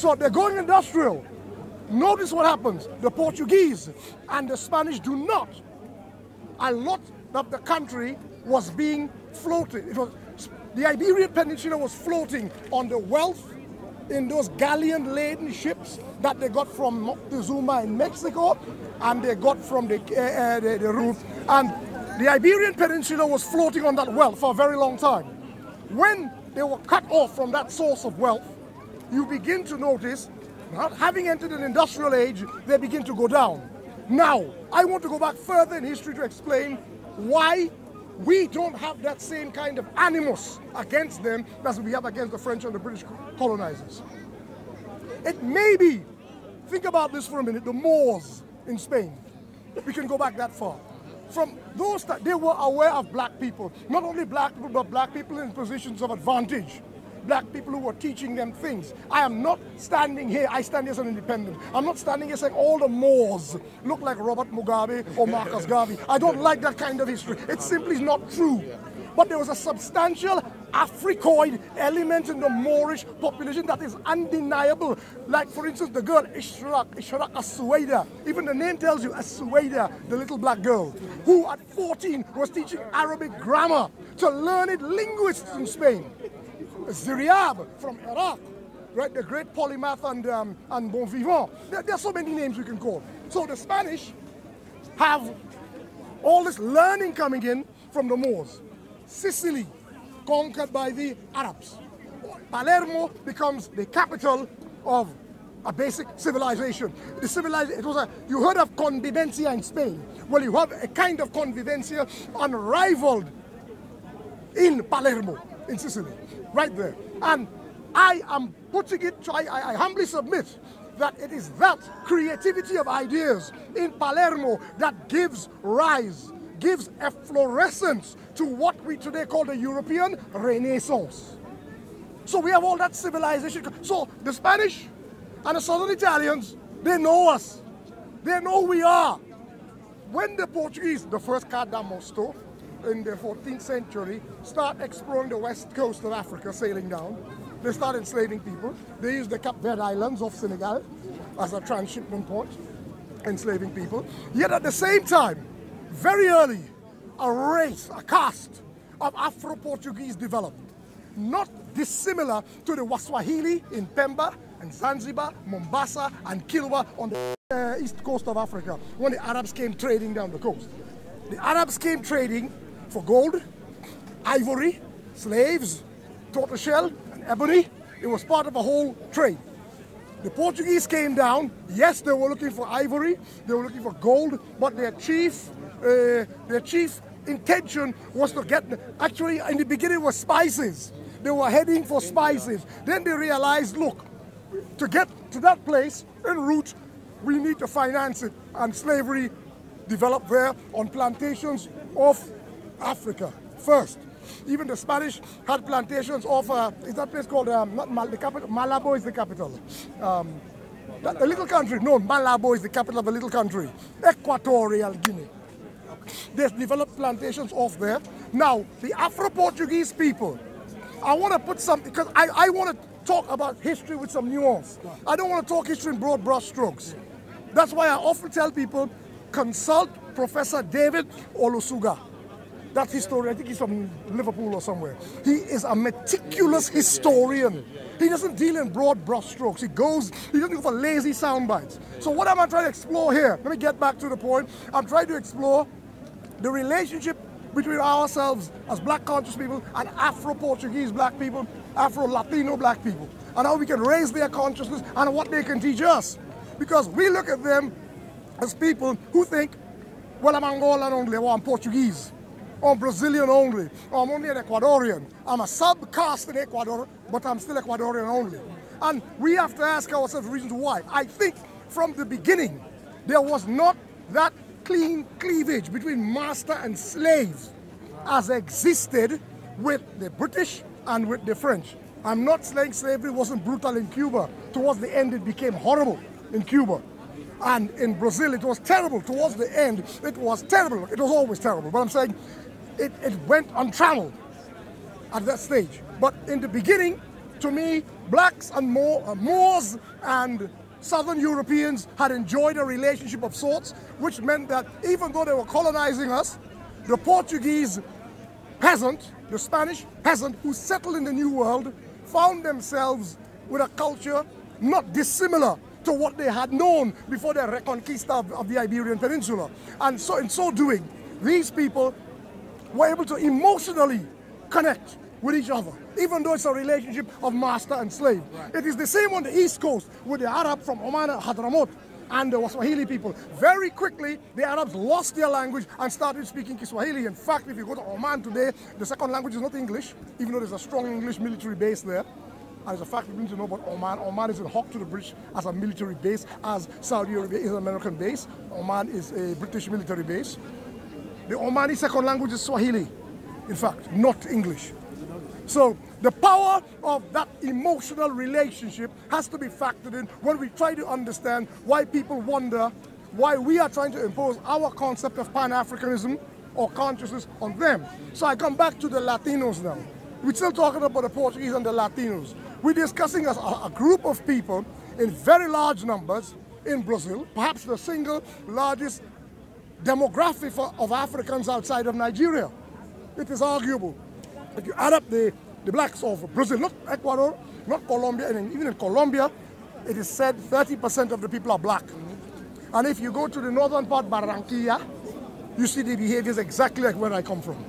So they're going industrial. Notice what happens. The Portuguese and the Spanish do not. A lot of the country was being floated. The Iberian Peninsula was floating on the wealth in those galleon-laden ships that they got from Moctezuma in Mexico, and they got from the roof. And the Iberian Peninsula was floating on that wealth for a very long time. When they were cut off from that source of wealth, you begin to notice, not having entered an industrial age, they begin to go down. Now, I want to go back further in history to explain why we don't have that same kind of animus against them as we have against the French and the British colonizers. It may be, think about this for a minute, the Moors in Spain. We can go back that far. From those that they were aware of black people, not only black people, but black people in positions of advantage. Black people who were teaching them things. I am not standing here, I stand here as an independent. I'm not standing here saying all the Moors look like Robert Mugabe or Marcus Garvey. I don't like that kind of history. It simply is not true. But there was a substantial Africoid element in the Moorish population that is undeniable. Like, for instance, the girl Ishrak Asuwaida. Even the name tells you, Asuwaida, the little black girl, who at 14 was teaching Arabic grammar to learned linguists in Spain. Ziryab from Iraq, right? The great polymath and bon vivant. There are so many names we can call. So the Spanish have all this learning coming in from the Moors. Sicily, conquered by the Arabs. Palermo becomes the capital of a basic civilization. You heard of convivencia in Spain. Well, you have a kind of convivencia unrivaled in Palermo, in Sicily, right there. And I am putting it, I humbly submit that it is that creativity of ideas in Palermo that gives rise, gives efflorescence to what we today call the European Renaissance. So we have all that civilization. So the Spanish and the Southern Italians, they know us. They know who we are. When the Portuguese, the first Cadamosto, in the 14th century, start exploring the west coast of Africa, sailing down, they start enslaving people. They use the Cape Verde Islands off Senegal as a transshipment port, enslaving people. Yet at the same time, very early, a race, a caste of Afro-Portuguese developed, not dissimilar to the Waswahili in Pemba and Zanzibar, Mombasa and Kilwa on the east coast of Africa when the Arabs came trading down the coast. The Arabs came trading for gold, ivory, slaves, tortoiseshell, and ebony. It was part of a whole trade. The Portuguese came down. Yes, they were looking for ivory, they were looking for gold, but their chief intention was to get, actually in the beginning was spices. They were heading for spices. Then they realized, look, to get to that place en route, we need to finance it. And slavery developed there on plantations of Africa first. Even the Spanish had plantations of, is that place called, the capital, Malabo is the capital. The little country, no, Malabo is the capital of a little country, Equatorial Guinea. They developed plantations off there. Now, the Afro-Portuguese people, I want to put something, because I want to talk about history with some nuance. I don't want to talk history in broad brush strokes. That's why I often tell people, consult Professor David Olusuga. That historian, I think he's from Liverpool or somewhere. He is a meticulous historian. He doesn't deal in broad brush strokes. He doesn't go for lazy sound bites. So what am I trying to explore here? Let me get back to the point. I'm trying to explore the relationship between ourselves as black conscious people and Afro-Portuguese black people, Afro-Latino black people, and how we can raise their consciousness and what they can teach us. Because we look at them as people who think, well, I'm Angolan only, or I'm Portuguese, or I'm Brazilian only, or I'm only an Ecuadorian. I'm a subcaste in Ecuador, but I'm still Ecuadorian only. And we have to ask ourselves reasons why. I think from the beginning, there was not that clean cleavage between master and slave as existed with the British and with the French. I'm not saying slavery wasn't brutal in Cuba. Towards the end, it became horrible in Cuba. And in Brazil, it was terrible. Towards the end, it was terrible. It was always terrible. But I'm saying it went untrammeled at that stage. But in the beginning, to me, blacks and Moors and Southern Europeans had enjoyed a relationship of sorts, which meant that even though they were colonizing us, the Portuguese peasant, the Spanish peasant who settled in the New World, found themselves with a culture not dissimilar to what they had known before their reconquista of the Iberian Peninsula. And so in so doing, these people were able to emotionally connect with each other, even though it's a relationship of master and slave. Right. It is the same on the East Coast with the Arab from Oman and Hadramaut and the Swahili people. Very quickly, the Arabs lost their language and started speaking Kiswahili. In fact, if you go to Oman today, the second language is not English, even though there's a strong English military base there. And it's a fact we need to know about Oman. Oman is in hock to the British as a military base, as Saudi Arabia is an American base. Oman is a British military base. The Omani second language is Swahili, in fact, not English. So the power of that emotional relationship has to be factored in when we try to understand why people wonder why we are trying to impose our concept of Pan-Africanism or consciousness on them. So I come back to the Latinos now. We're still talking about the Portuguese and the Latinos. We're discussing a group of people in very large numbers in Brazil, perhaps the single largest demographic of Africans outside of Nigeria. It is arguable. If you add up the blacks of Brazil, not Ecuador, not Colombia, and even in Colombia, it is said 30% of the people are black. And if you go to the northern part, Barranquilla, you see the behaviors exactly like where I come from.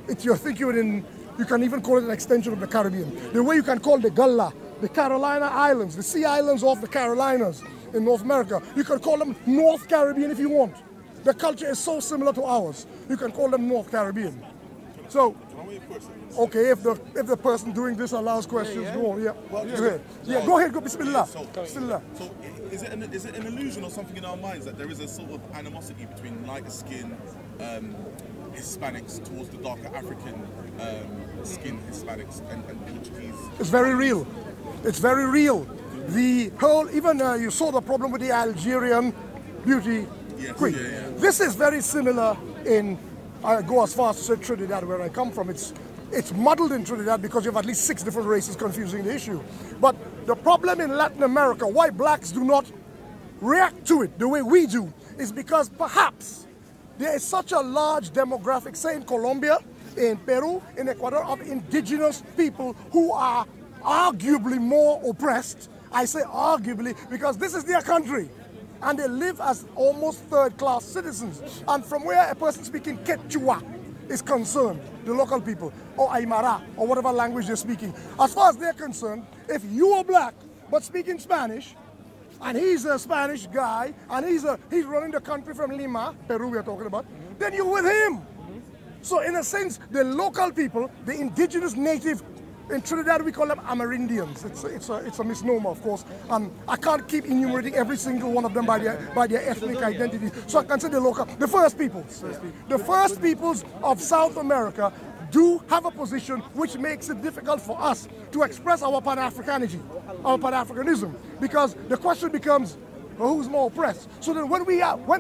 You can even call it an extension of the Caribbean. The way you can call the Gullah, the Carolina Islands, the sea islands off the Carolinas in North America, you can call them North Caribbean if you want. The culture is so similar to ours. You can call them North Caribbean. So, okay, if the person doing this allows questions, go on. Yeah, well, go ahead. Go Bismillah. Bismillah. So, is it an illusion or something in our minds that there is a sort of animosity between lighter skin Hispanics towards the darker African skin Hispanics and Portuguese? It's very real. It's very real. The whole, even you saw the problem with the Algerian beauty queen. Yeah. This is very similar in, I go as far as to say Trinidad, where I come from. It's muddled in Trinidad because you have at least 6 different races confusing the issue. But the problem in Latin America, why blacks do not react to it the way we do, is because perhaps there is such a large demographic, say in Colombia, in Peru, in Ecuador, of indigenous people who are arguably more oppressed. I say arguably because this is their country. And they live as almost third-class citizens. And from where a person speaking Quechua is concerned, the local people, or Aymara, or whatever language they're speaking, as far as they're concerned, if you are black but speaking Spanish, and he's a Spanish guy, and he's running the country from Lima, Peru we are talking about, then you're with him. So in a sense, the local people, the indigenous native, in Trinidad we call them Amerindians. It's a misnomer, of course. I can't keep enumerating every single one of them by their ethnic identity. So I can say the first peoples. The first peoples of South America do have a position which makes it difficult for us to express our Pan-Africanism, because the question becomes, well, who's more oppressed? So then when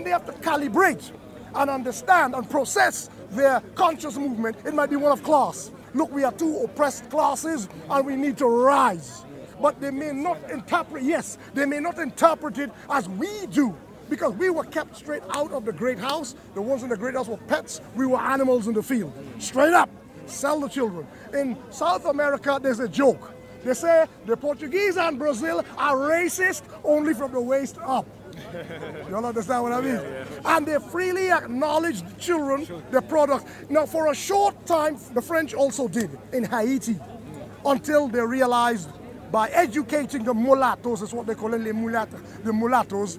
they have to calibrate and understand and process their conscious movement, it might be one of class. Look, we are 2 oppressed classes and we need to rise. But they may not interpret it as we do, because we were kept straight out of the great house. The ones in the great house were pets. We were animals in the field. Straight up. Sell the children. In South America, there's a joke. They say the Portuguese and Brazil are racist only from the waist up. You all understand what I mean? Yeah. And they freely acknowledge the children, the product. Now, for a short time, the French also did in Haiti, until they realized by educating the mulattoes, that's what they call them, the mulattoes.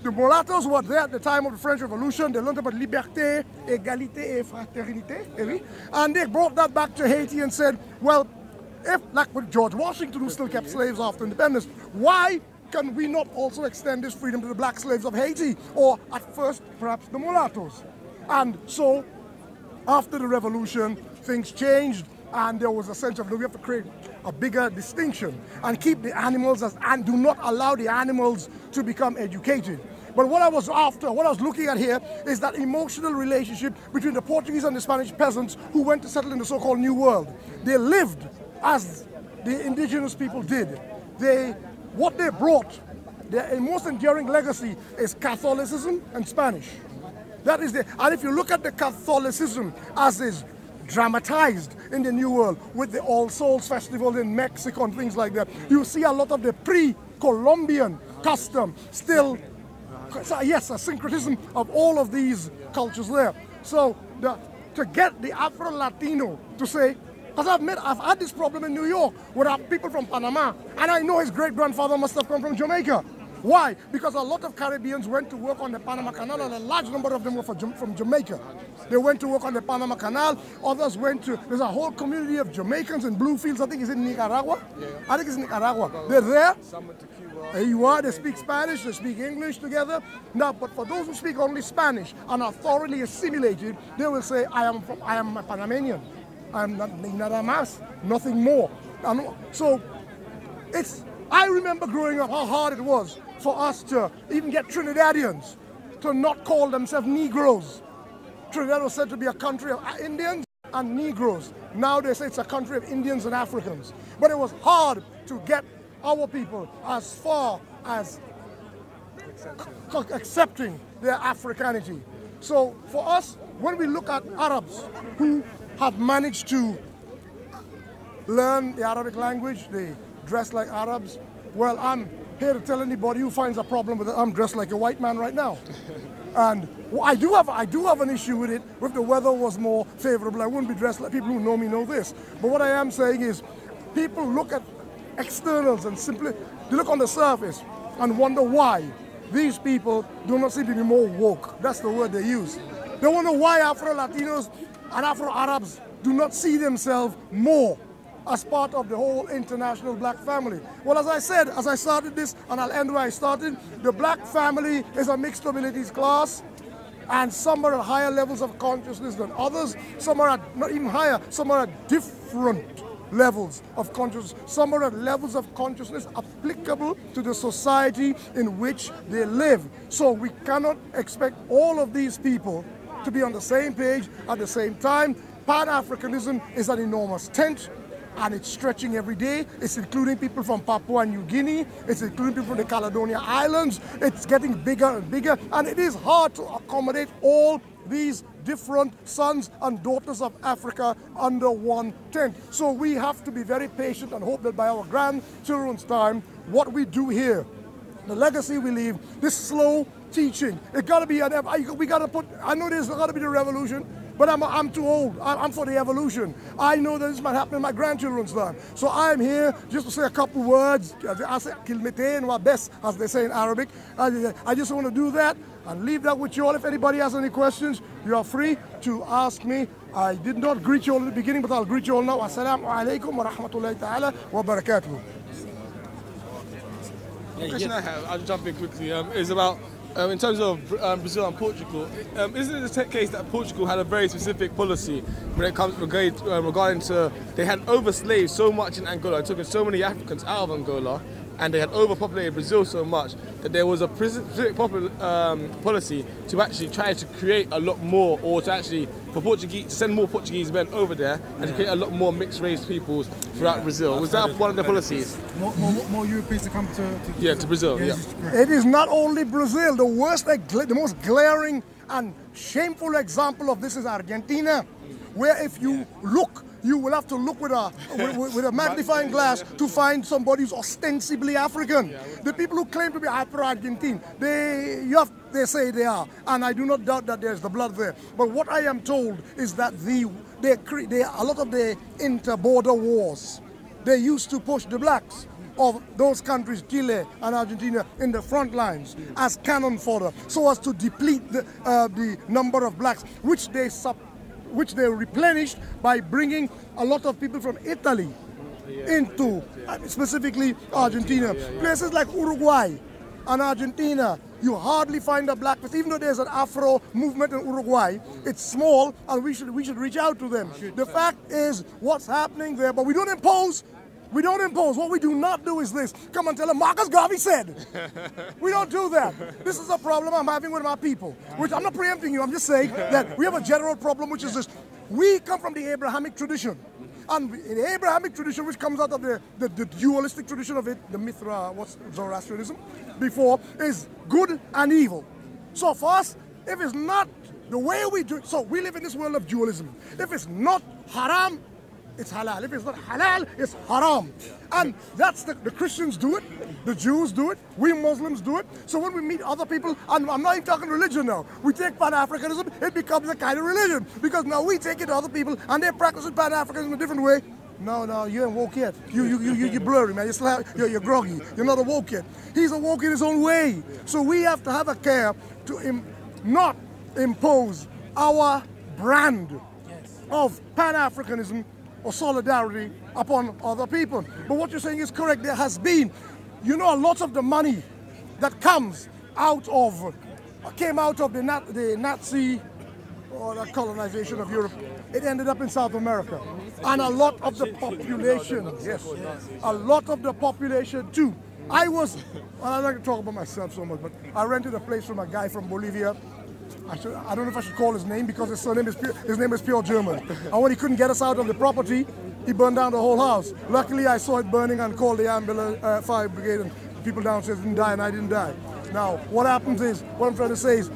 The mulattoes were there at the time of the French Revolution. They learned about liberté, égalité, et fraternité. And they brought that back to Haiti and said, well, if, like with George Washington, who still kept slaves after independence, why can we not also extend this freedom to the black slaves of Haiti? Or at first, perhaps the mulattoes. And so, after the revolution, things changed, and there was a sense of, we have to create a bigger distinction and keep the animals and do not allow the animals to become educated. But what I was looking at here is that emotional relationship between the Portuguese and the Spanish peasants who went to settle in the so-called New World. They lived as the indigenous people did. What they brought, their most enduring legacy is Catholicism and Spanish. That is and if you look at the Catholicism as is dramatized in the New World with the All Souls Festival in Mexico and things like that, you see a lot of the pre-Columbian custom still, yes, a syncretism of all of these cultures there. So to get the Afro-Latino to say, because I've had this problem in New York with people from Panama, and I know his great-grandfather must have come from Jamaica. Why? Because a lot of Caribbeans went to work on the Panama Canal, and a large number of them were from Jamaica. They went to work on the Panama Canal. Others went to, there's a whole community of Jamaicans in Bluefields. I think it's in Nicaragua. Yeah. I think it's Nicaragua. They're there. Some went to Cuba. There you are. They speak Spanish. They speak English together. Now, but for those who speak only Spanish and are thoroughly assimilated, they will say, I am a Panamanian. I am not nada más, nothing more. So I remember growing up how hard it was for us to even get Trinidadians to not call themselves Negroes. Trinidad was said to be a country of Indians and Negroes. Now they say it's a country of Indians and Africans. But it was hard to get our people as far as accepting their Africanity. So for us, when we look at Arabs who have managed to learn the Arabic language, they dress like Arabs, well, I'm here to tell anybody who finds a problem with it, I'm dressed like a white man right now. And I do have an issue with it. If the weather was more favorable, I wouldn't be dressed like people who know me know this. But what I am saying is, people look at externals and simply they look on the surface and wonder why these people do not seem to be more woke. That's the word they use. They wonder why Afro-Latinos and Afro-Arabs do not see themselves more as part of the whole international black family. Well, as I said, as I started this, and I'll end where I started, the black family is a mixed abilities class, and some are at higher levels of consciousness than others. Some are at not even higher, some are at different levels of consciousness. Some are at levels of consciousness applicable to the society in which they live. So we cannot expect all of these people to be on the same page at the same time. Pan-Africanism is an enormous tent, and it's stretching every day. It's including people from Papua New Guinea. It's including people from the Caledonia Islands. It's getting bigger and bigger, and it is hard to accommodate all these different sons and daughters of Africa under one tent. So we have to be very patient and hope that by our grandchildren's time, what we do here, the legacy we leave, this slow teaching, it gotta be, we gotta put, I know there's gotta be the revolution, but I'm too old. I'm for the evolution. I know that this might happen in my grandchildren's time. So I'm here just to say a couple words. I say kilmete and best, as they say in Arabic. I just want to do that and leave that with you all. If anybody has any questions, you are free to ask me. I did not greet you all at the beginning, but I'll greet you all now. Assalamu alaikum wa rahmatullahi ta'ala wa barakatuh. The question I have, I'll jump in quickly, is about in terms of Brazil and Portugal. Isn't it the case that Portugal had a very specific policy when it comes regarding to, they had overslaved so much in Angola, it took so many Africans out of Angola, and they had overpopulated Brazil so much that there was a specific policy to actually try to create a lot more, or to actually, for Portuguese, to send more Portuguese men over there and to create a lot more mixed race peoples throughout Brazil. Was that one of the policies? More Europeans to come to Brazil. Yeah. It is not only Brazil. The most glaring and shameful example of this is Argentina, where if you look, you will have to look with a magnifying glass to find somebody who's ostensibly African. The people who claim to be Afro-Argentine, they say they are, and I do not doubt that there's the blood there. But what I am told is that a lot of the inter-border wars, they used to push the blacks of those countries, Chile and Argentina, in the front lines as cannon fodder, so as to deplete the number of blacks, which they replenished by bringing a lot of people from Italy into, specifically Argentina. Places like Uruguay and Argentina, you hardly find a black person. Even though there's an Afro movement in Uruguay, it's small, and we should reach out to them. The fact is, what's happening there, but we don't impose. We don't impose. What we do not do is this. Come and tell them, Marcus Garvey said. We don't do that. This is a problem I'm having with my people. Which I'm not preempting you. I'm just saying that we have a general problem, which is this. We come from the Abrahamic tradition. And in the Abrahamic tradition, which comes out of the dualistic tradition of it, the Mithra, what's Zoroastrianism, before, is good and evil. So for us, if it's not the way we do it, so we live in this world of dualism. If it's not haram, it's halal. If it's not halal, it's haram. And that's the Christians do it, the Jews do it, we Muslims do it. So when we meet other people, and I'm not even talking religion now, we take Pan-Africanism, it becomes a kind of religion. Because now we take it to other people and they're practicing Pan-Africanism a different way. No, you ain't woke yet. You're blurry, man. You're groggy. You're not awoke yet. He's awoke in his own way. So we have to have a care to not impose our brand of Pan-Africanism or solidarity upon other people. But what you're saying is correct. There has been, a lot of the money that came out of the Nazi or the colonization of Europe, it ended up in South America. And a lot of the population, a lot of the population too. I don't like to talk about myself so much, but I rented a place from a guy from Bolivia. I don't know if I should call his name because his name is pure German. And when he couldn't get us out of the property, he burned down the whole house. Luckily, I saw it burning and called the ambulance, fire brigade, and people downstairs didn't die, and I didn't die. Now, what happens is, what I'm trying to say is,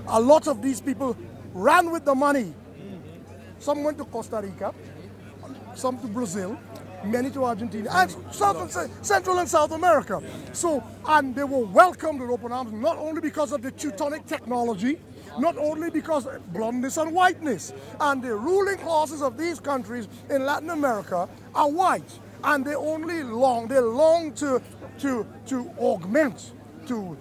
a lot of these people ran with the money. Some went to Costa Rica, some to Brazil, many to Argentina, and Central and South America. So, and they were welcomed with open arms, not only because of the Teutonic technology, not only because of blondness and whiteness. And the ruling classes of these countries in Latin America are white, and they long to augment, to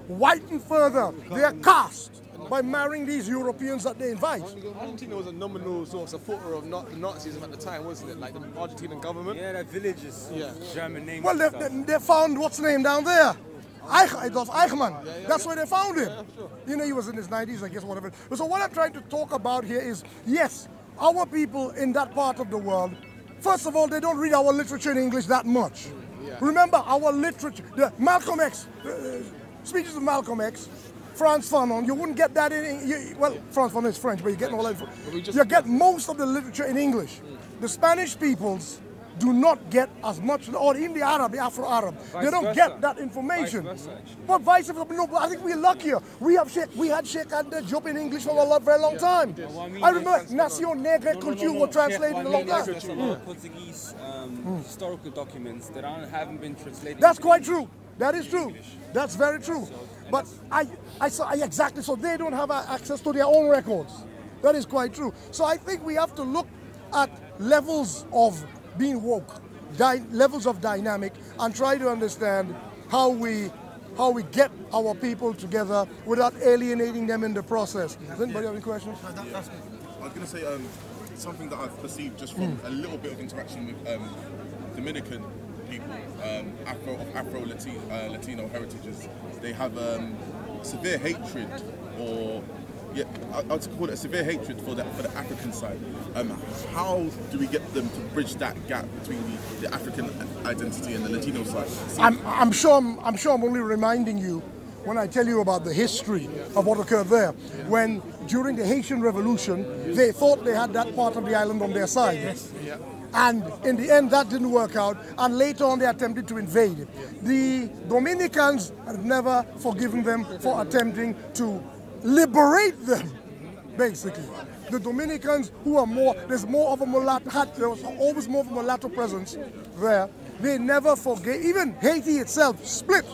whiten further their caste by marrying these Europeans that they invite. Argentina was a nominal sort of supporter of Nazism at the time, wasn't it? Like the Argentinian government. Yeah, that village is German name. Well, they found what's the name down there? Adolf Eichmann. That's where they found him. Sure. He was in his 90s, I guess, whatever. So what I'm trying to talk about here is, yes, our people in that part of the world, first of all, they don't read our literature in English that much. Yeah. Remember, our literature, the Malcolm X, speeches of Malcolm X, Frantz Fanon, you wouldn't get that Frantz Fanon is French, but you get all that. You get most of the literature in English. The Spanish peoples do not get as much, or in the Afro-Arab, they don't get that information. Vice versa, but vice versa, no, but I think we're luckier. We had Sheikh and Job in English for a very long time. I remember Nación Negra Culture was translated a long time. Portuguese historical documents that haven't been translated. That's quite true. That is true. That's very true. But exactly, so they don't have access to their own records. That is quite true. So I think we have to look at levels of being woke, levels of dynamic, and try to understand how we get our people together without alienating them in the process. Does anybody have any questions? I was going to say something that I've perceived just from a little bit of interaction with Dominican people, Afro-Latino heritages. They have severe hatred, or I would call it a severe hatred for the African side. How do we get them to bridge that gap between the African identity and the Latino side? I'm sure I'm only reminding you when I tell you about the history of what occurred there. When during the Haitian Revolution, they thought they had that part of the island on their side. Yes. Yeah. And in the end, that didn't work out. And later on, they attempted to invade. The Dominicans have never forgiven them for attempting to liberate them, basically. The Dominicans, who are there was always more of a mulatto presence there. They never forgave. Even Haiti itself split.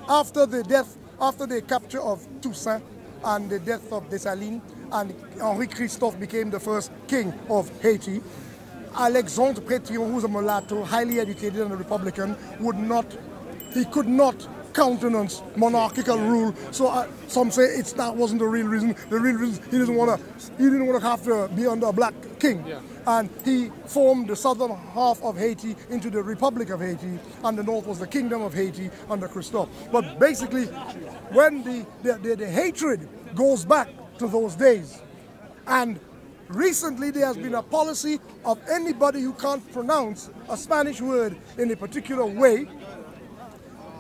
After the capture of Toussaint and the death of Dessalines, and Henri Christophe became the first king of Haiti, Alexandre Pétion, who's a mulatto, highly educated and a Republican, could not countenance monarchical rule. So some say that wasn't the real reason. The real reason he didn't want to have to be under a black king. Yeah. And he formed the southern half of Haiti into the Republic of Haiti, and the north was the Kingdom of Haiti under Christophe. But basically, when the hatred goes back to those days, and recently there has been a policy of anybody who can't pronounce a Spanish word in a particular way,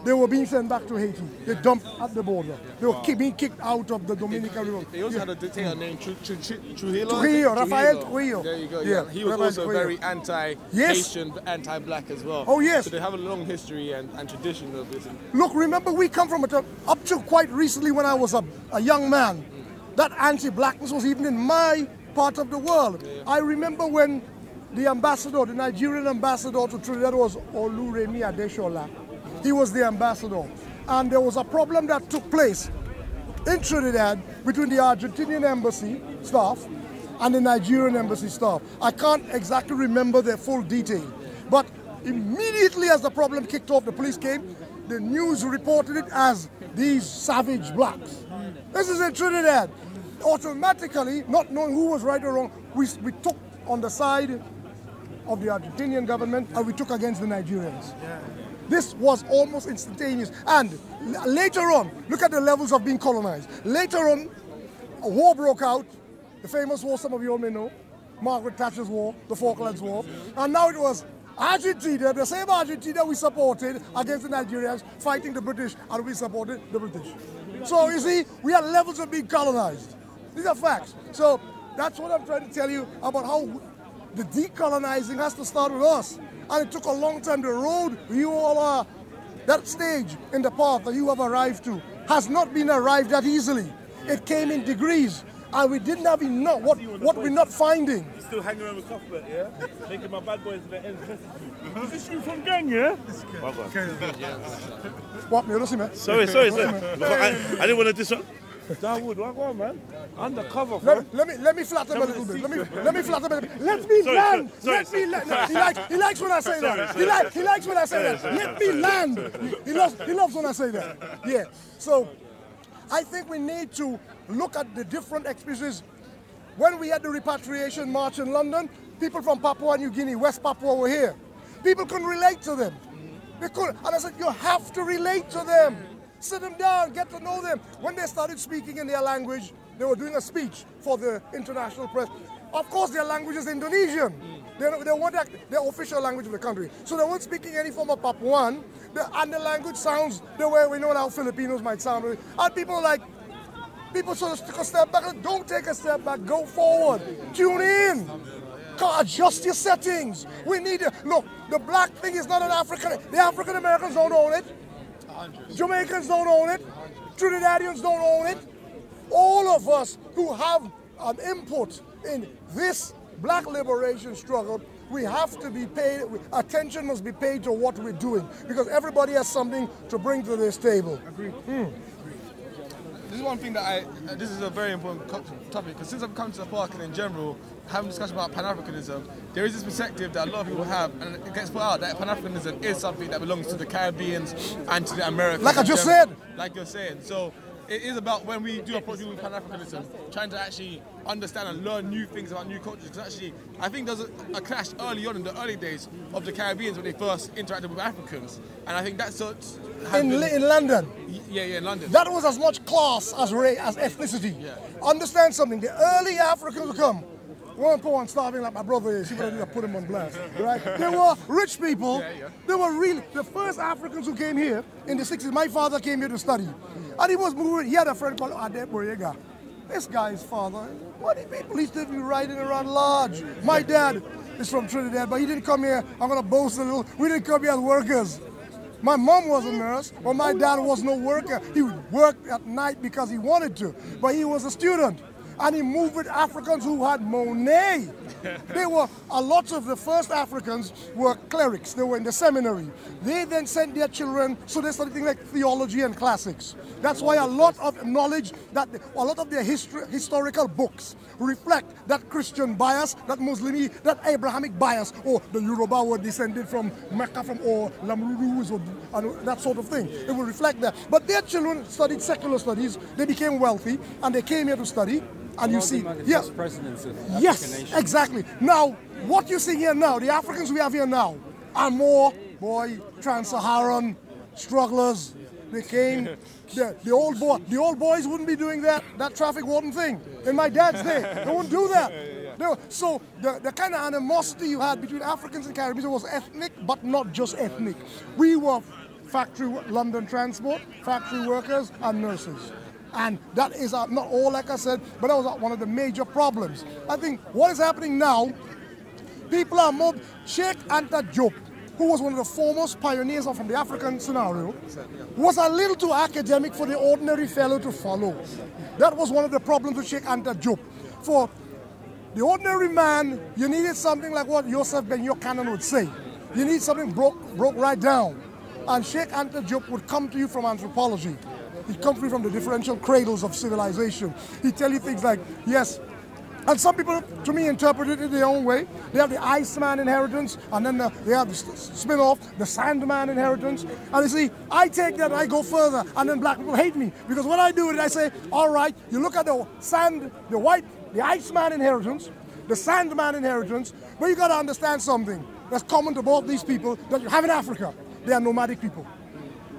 they were being sent back to Haiti. They dumped at the border. They were being kicked out of the Dominican Republic. They also had a dictator named Trujillo. Trujillo, Rafael Trujillo. There you go. Yeah, He was Rafael also Trujillo. very anti-Haitian, anti-black as well. Oh, yes. So they have a long history and tradition of this. Look, remember, we come from up to quite recently when I was a young man. That anti-blackness was even in my part of the world. I remember when the ambassador, the Nigerian ambassador to Trinidad was Oluremi Adeshola. He was the ambassador. And there was a problem that took place in Trinidad between the Argentinian embassy staff and the Nigerian embassy staff. I can't exactly remember their full detail. But immediately as the problem kicked off, the police came, the news reported it as these savage blacks. This is in Trinidad. Automatically, not knowing who was right or wrong, we took on the side of the Argentinian government and we took against the Nigerians. This was almost instantaneous. And later on, look at the levels of being colonized. Later on, a war broke out, the famous war some of you all may know, Margaret Thatcher's War, the Falklands War. And now it was Argentina, the same Argentina we supported against the Nigerians, fighting the British, and we supported the British. So you see, we are levels of being colonized. These are facts. So that's what I'm trying to tell you about how the decolonizing has to start with us. And it took a long time. The road you all are, that stage in the path that you have arrived to, has not been arrived at easily. It came in degrees. And we didn't have enough. What we're not finding. Still hanging around with Cuthbert, yeah? Making my bad boys in the end. Is this you from gang, yeah? What, me, man? Sorry. I didn't want to disrupt. Darwood, what on, man? Undercover, let me flatter him a little bit. Let me flatter him a little bit. Let me land. He likes when I say that. He likes when I say that. Let me land. He loves when I say that. Yeah. So I think we need to look at the different experiences. When we had the repatriation march in London, people from Papua New Guinea, West Papua were here. People couldn't relate to them. They couldn't. And I said, you have to relate to them. Sit them down, get to know them. When they started speaking in their language, they were doing a speech for the international press. Of course, their language is Indonesian. They weren't their official language of the country. So they weren't speaking any form of Papuan. And the language sounds the way we know how Filipinos might sound. And people sort of took a step back. Don't take a step back, go forward. Tune in. Adjust your settings. We need to, look, the black thing is not an African. The African Americans don't own it. Jamaicans don't own it. Trinidadians don't own it. All of us who have an input in this black liberation struggle, we have to be paid, attention must be paid to what we're doing, because everybody has something to bring to this table. Agreed. This is one thing that this is a very important topic, because since I've come to the park and in general, having a discussion about Pan-Africanism, there is this perspective that a lot of people have, and it gets put out that Pan-Africanism is something that belongs to the Caribbeans and to the Americans. Like I just said. Like you're saying. So it is about, when we do approach with Pan-Africanism, trying to actually understand and learn new things about new cultures. Because actually, I think there's a clash early on in the early days of the Caribbeans when they first interacted with Africans. And I think that's in London. Yeah, in London. That was as much class as race, as ethnicity. Yeah. Understand something, the early Africans would come, weren't poor and starving like my brother is. He would put him on blast, right? They were rich people. They were really, the first Africans who came here in the 60s, my father came here to study. And he was moving, he had a friend called Ade Boyega. This guy's father, what people used to be riding around large. My dad is from Trinidad, but he didn't come here, I'm gonna boast a little, we didn't come here as workers. My mom was a nurse, but my dad was no worker. He worked at night because he wanted to, but he was a student. And he moved with Africans who had money. They were, a lot of the first Africans were clerics. They were in the seminary. They then sent their children, so they started things like theology and classics. That's why a lot of knowledge, a lot of their historical books reflect that Christian bias, that Muslim, that Abrahamic bias, or the Yoruba were descended from Mecca, or Lamrurus, or that sort of thing. It will reflect that. But their children studied secular studies. They became wealthy, and they came here to study. And you see, yes, exactly. Now, what you see here now, the Africans we have here now are more, trans-Saharan strugglers. They came, the old boys wouldn't be doing that traffic warden thing in my dad's day. They wouldn't do that. So the kind of animosity you had between Africans and Caribbeans was ethnic, but not just ethnic. We were London Transport, factory workers, and nurses. And that is not all, like I said, but that was one of the major problems. I think what is happening now, people are more... Sheikh Anta Diop, who was one of the foremost pioneers from the African scenario, was a little too academic for the ordinary fellow to follow. That was one of the problems with Sheikh Anta Diop. For the ordinary man, you needed something like what Yosef Ben Yochanan would say. You need something broke right down. And Sheikh Anta Diop would come to you from anthropology. He'd come to you from the differential cradles of civilization. He'd tell you things like, yes, and some people, to me, interpret it in their own way. They have the Iceman inheritance, and then they have the spin-off, the Sandman inheritance. And you see, I take that and I go further, and then black people hate me. Because when I do it, I say, all right, you look at the Iceman inheritance, the Sandman inheritance, but you got to understand something that's common to both these people that you have in Africa. They are nomadic people.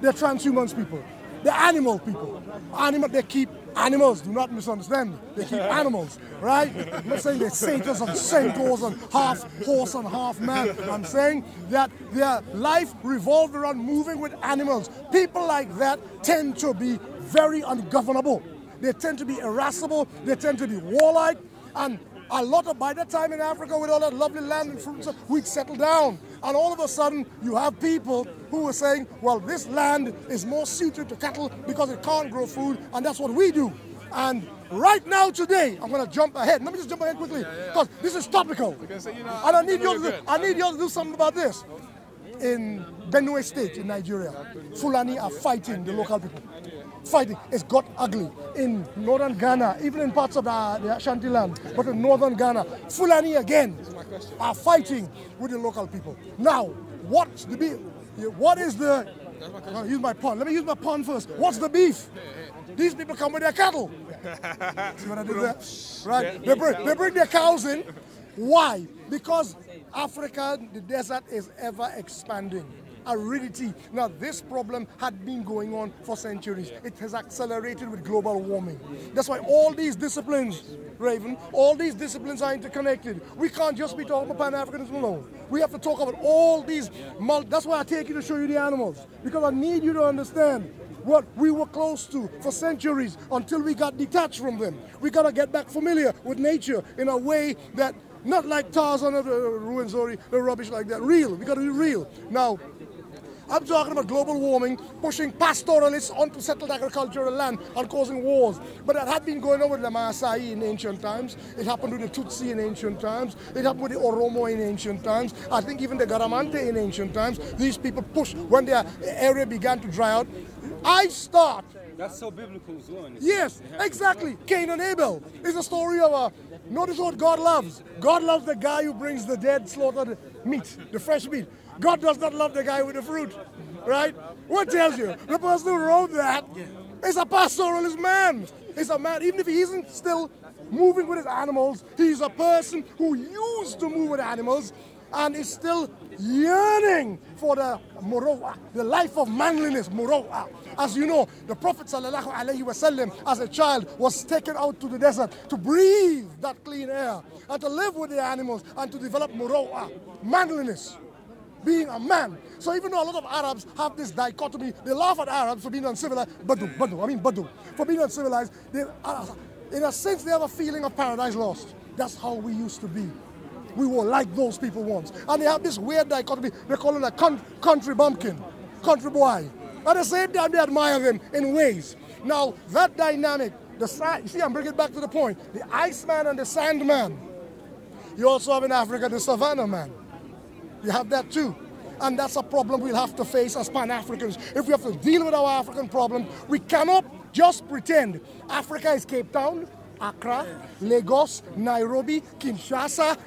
They're transhumans people. They're animal people. They keep animals. Do not misunderstand me. They keep animals, right? I'm not saying they're satyrs and centaurs and half horse and half man. I'm saying that their life revolved around moving with animals. People like that tend to be very ungovernable. They tend to be irascible. They tend to be warlike. And a lot of, by that time in Africa, with all that lovely land and fruits, we'd settle down. And all of a sudden, you have people who are saying, well, this land is more suited to cattle because it can't grow food, and that's what we do. And right now, today, I'm going to jump ahead. Let me just jump ahead quickly, because this is topical. And I need you to do something about this. In Benue State, in Nigeria, Fulani are fighting the local people. Fighting. It's got ugly. In northern Ghana, even in parts of the Ashanti land, but in northern Ghana, Fulani again are fighting with the local people. Now, what's the beef? What is the... I'm going to use my pun. Let me use my pun first. What's the beef? These people come with their cattle. See what I did there? Right? They bring their cows in. Why? Because Africa, the desert, is ever expanding. Aridity. Now, this problem had been going on for centuries. It has accelerated with global warming. That's why all these disciplines, Raven, all these disciplines are interconnected. We can't just be talking about Pan-Africanism alone. We have to talk about all these. That's why I take you to show you the animals, because I need you to understand what we were close to for centuries until we got detached from them. We got to get back familiar with nature in a way that, not like Tarzan or the Ruwenzori, the rubbish like that. Real. We got to be real. Now, I'm talking about global warming, pushing pastoralists onto settled agricultural land and causing wars. But that had been going on with the Maasai in ancient times. It happened with the Tutsi in ancient times. It happened with the Oromo in ancient times. I think even the Garamante in ancient times. These people pushed when their area began to dry out. That's so biblical as well. Yes, exactly. Cain and Abel is a story of notice what God loves. God loves the guy who brings the dead, slaughtered meat, the fresh meat. God does not love the guy with the fruit, right? What tells you? The person who wrote that is a pastoralist man. He's a man, even if he isn't still moving with his animals, he's a person who used to move with animals and is still yearning for the muru'a, the life of manliness, muru'a. As you know, the Prophet ﷺ, as a child, was taken out to the desert to breathe that clean air and to live with the animals and to develop muru'a, manliness. Being a man. So even though a lot of Arabs have this dichotomy, they laugh at Arabs for being uncivilized, Badu, for being uncivilized, in a sense they have a feeling of paradise lost. That's how we used to be. We were like those people once. And they have this weird dichotomy, they call it a country bumpkin, country boy. At the same time they admire them in ways. Now that dynamic, you see, I'm bringing it back to the point, the Iceman and the Sandman. You also have in Africa the Savannah man. You have that too. And that's a problem we'll have to face as Pan-Africans. If we have to deal with our African problem, we cannot just pretend Africa is Cape Town, Accra, Lagos, Nairobi, Kinshasa,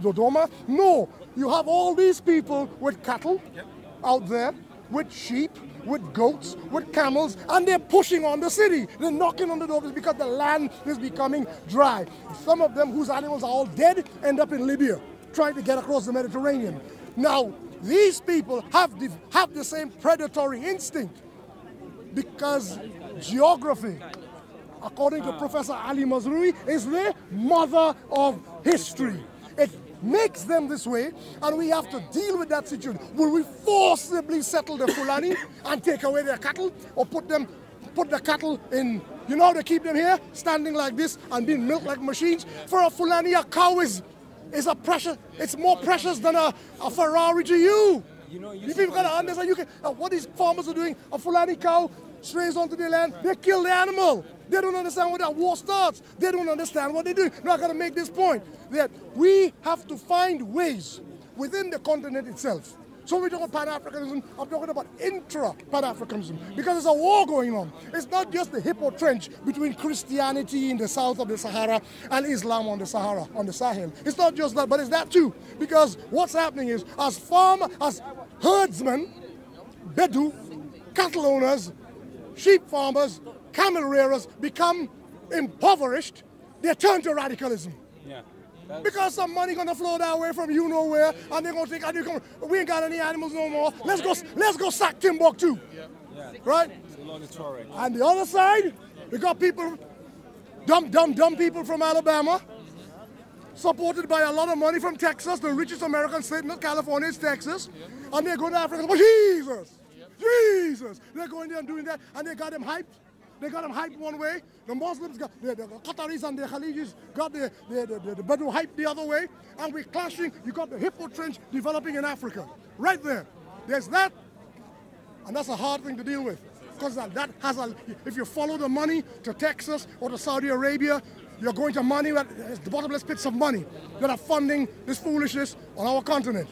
Dodoma. No, you have all these people with cattle out there, with sheep, with goats, with camels, and they're pushing on the city. They're knocking on the doors because the land is becoming dry. Some of them whose animals are all dead end up in Libya, trying to get across the Mediterranean. Now, these people have the same predatory instinct because geography, according to Professor Ali Mazrui, is the mother of history. makes them this way, and we have to deal with that situation. Will we forcibly settle the Fulani and take away their cattle, or put the cattle in, you know, to keep them here, standing like this and being milked like machines? For a Fulani, a cow is a precious, it's more precious than a Ferrari to you. You people gotta understand, what these farmers are doing, a Fulani cow strays onto their land, they kill the animal. They don't understand what that war starts. They don't understand what they're doing. Now I gotta make this point, that we have to find ways within the continent itself. So we talk about Pan-Africanism, I'm talking about intra-Pan-Africanism, because there's a war going on. It's not just the hippo trench between Christianity in the south of the Sahara and Islam on the Sahara, on the Sahel. It's not just that, but it's that too. Because what's happening is, as herdsmen, Bedu, cattle owners, sheep farmers, camel rearers become impoverished, they turn to radicalism. Yeah. Because some money gonna flow that way from you know where, and they're gonna think, we ain't got any animals no more. Let's go sack Timbuktu. Yeah. Right? And the other side, we got people, dumb people from Alabama, supported by a lot of money from Texas, the richest American state, not California, it's Texas, and they're going to Africa. Oh, Jesus! They're going there and doing that, and they got them hyped. They got them hyped one way. The Muslims, the Qataris and the Khalijis got the Bedouin hyped the other way. And we're clashing. You got the hippo trench developing in Africa. Right there. There's that. And that's a hard thing to deal with. Because that has if you follow the money to Texas or to Saudi Arabia, you're going to money, the bottomless pits of money that are funding this foolishness on our continent.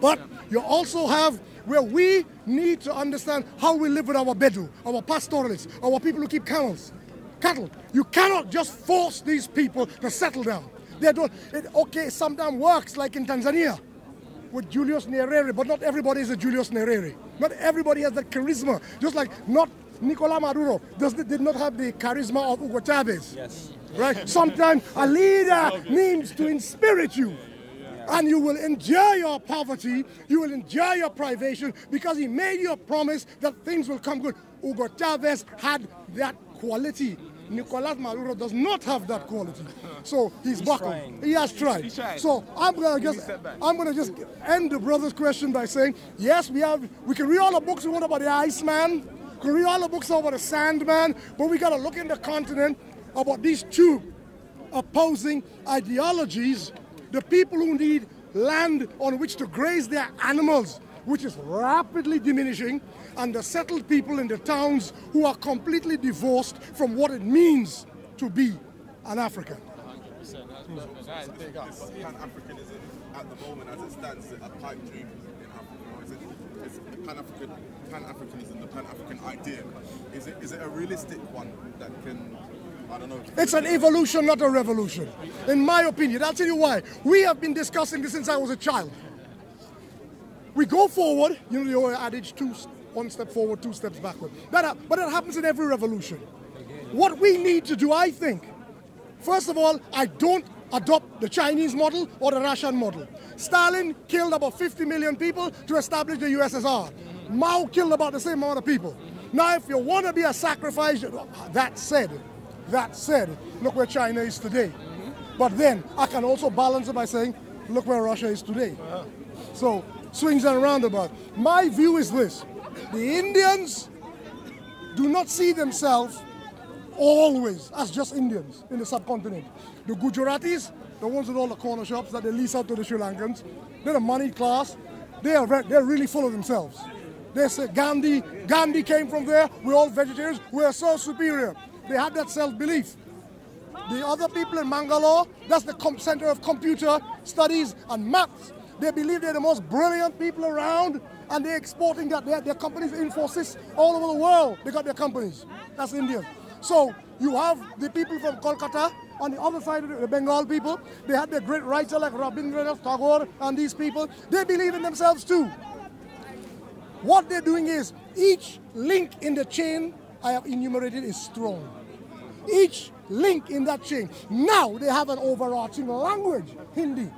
But you also have where we need to understand how we live with our Bedu, our pastoralists, our people who keep cattle. You cannot just force these people to settle down. They don't. Okay, sometimes works like in Tanzania with Julius Nyerere, but not everybody is a Julius Nyerere. Not everybody has that charisma. Just like not Nicolas Maduro did not have the charisma of Hugo Chavez. Yes. Right? Sometimes a leader needs to inspirit you. And you will endure your poverty, you will endure your privation, because he made you a promise that things will come good. Hugo Chavez had that quality. Nicolas Maduro does not have that quality. So he's buckled. He has tried. So I'm gonna just end the brother's question by saying, yes, we can read all the books we want about the Iceman, we can read all the books about the Sandman, but we gotta look in the continent about these two opposing ideologies. The people who need land on which to graze their animals, which is rapidly diminishing, and the settled people in the towns who are completely divorced from what it means to be an African. 100%. Pan-Africanism at the moment, as it stands, is it a pipe dream in Africa, or is it Pan-Africanism, the Pan-African idea? Is it a realistic one that can? I don't know. It's an evolution, not a revolution, in my opinion. I'll tell you why. We have been discussing this since I was a child. We go forward, you know the old adage, one step forward, two steps backward. But that happens in every revolution. What we need to do, I think, first of all, I don't adopt the Chinese model or the Russian model. Stalin killed about 50 million people to establish the USSR. Mao killed about the same amount of people. Now, if you want to be a sacrifice, that said, look where China is today. But then I can also balance it by saying, look where Russia is today. So swings and roundabouts. My view is this: the Indians do not see themselves always as just Indians in the subcontinent. The Gujaratis, the ones with all the corner shops that they lease out to the Sri Lankans, they're the money class. They're really full of themselves. They say Gandhi came from there. We're all vegetarians. We're so superior. They have that self-belief. The other people in Mangalore, that's the center of computer studies and maths. They believe they're the most brilliant people around, and they're exporting that. Their companies, Infosys, all over the world. They got their companies. That's India. So you have the people from Kolkata on the other side of the Bengal people. They had their great writer like Rabindranath Tagore and these people. They believe in themselves too. What they're doing is each link in the chain I have enumerated is strong. Each link in that chain. Now they have an overarching language, Hindi.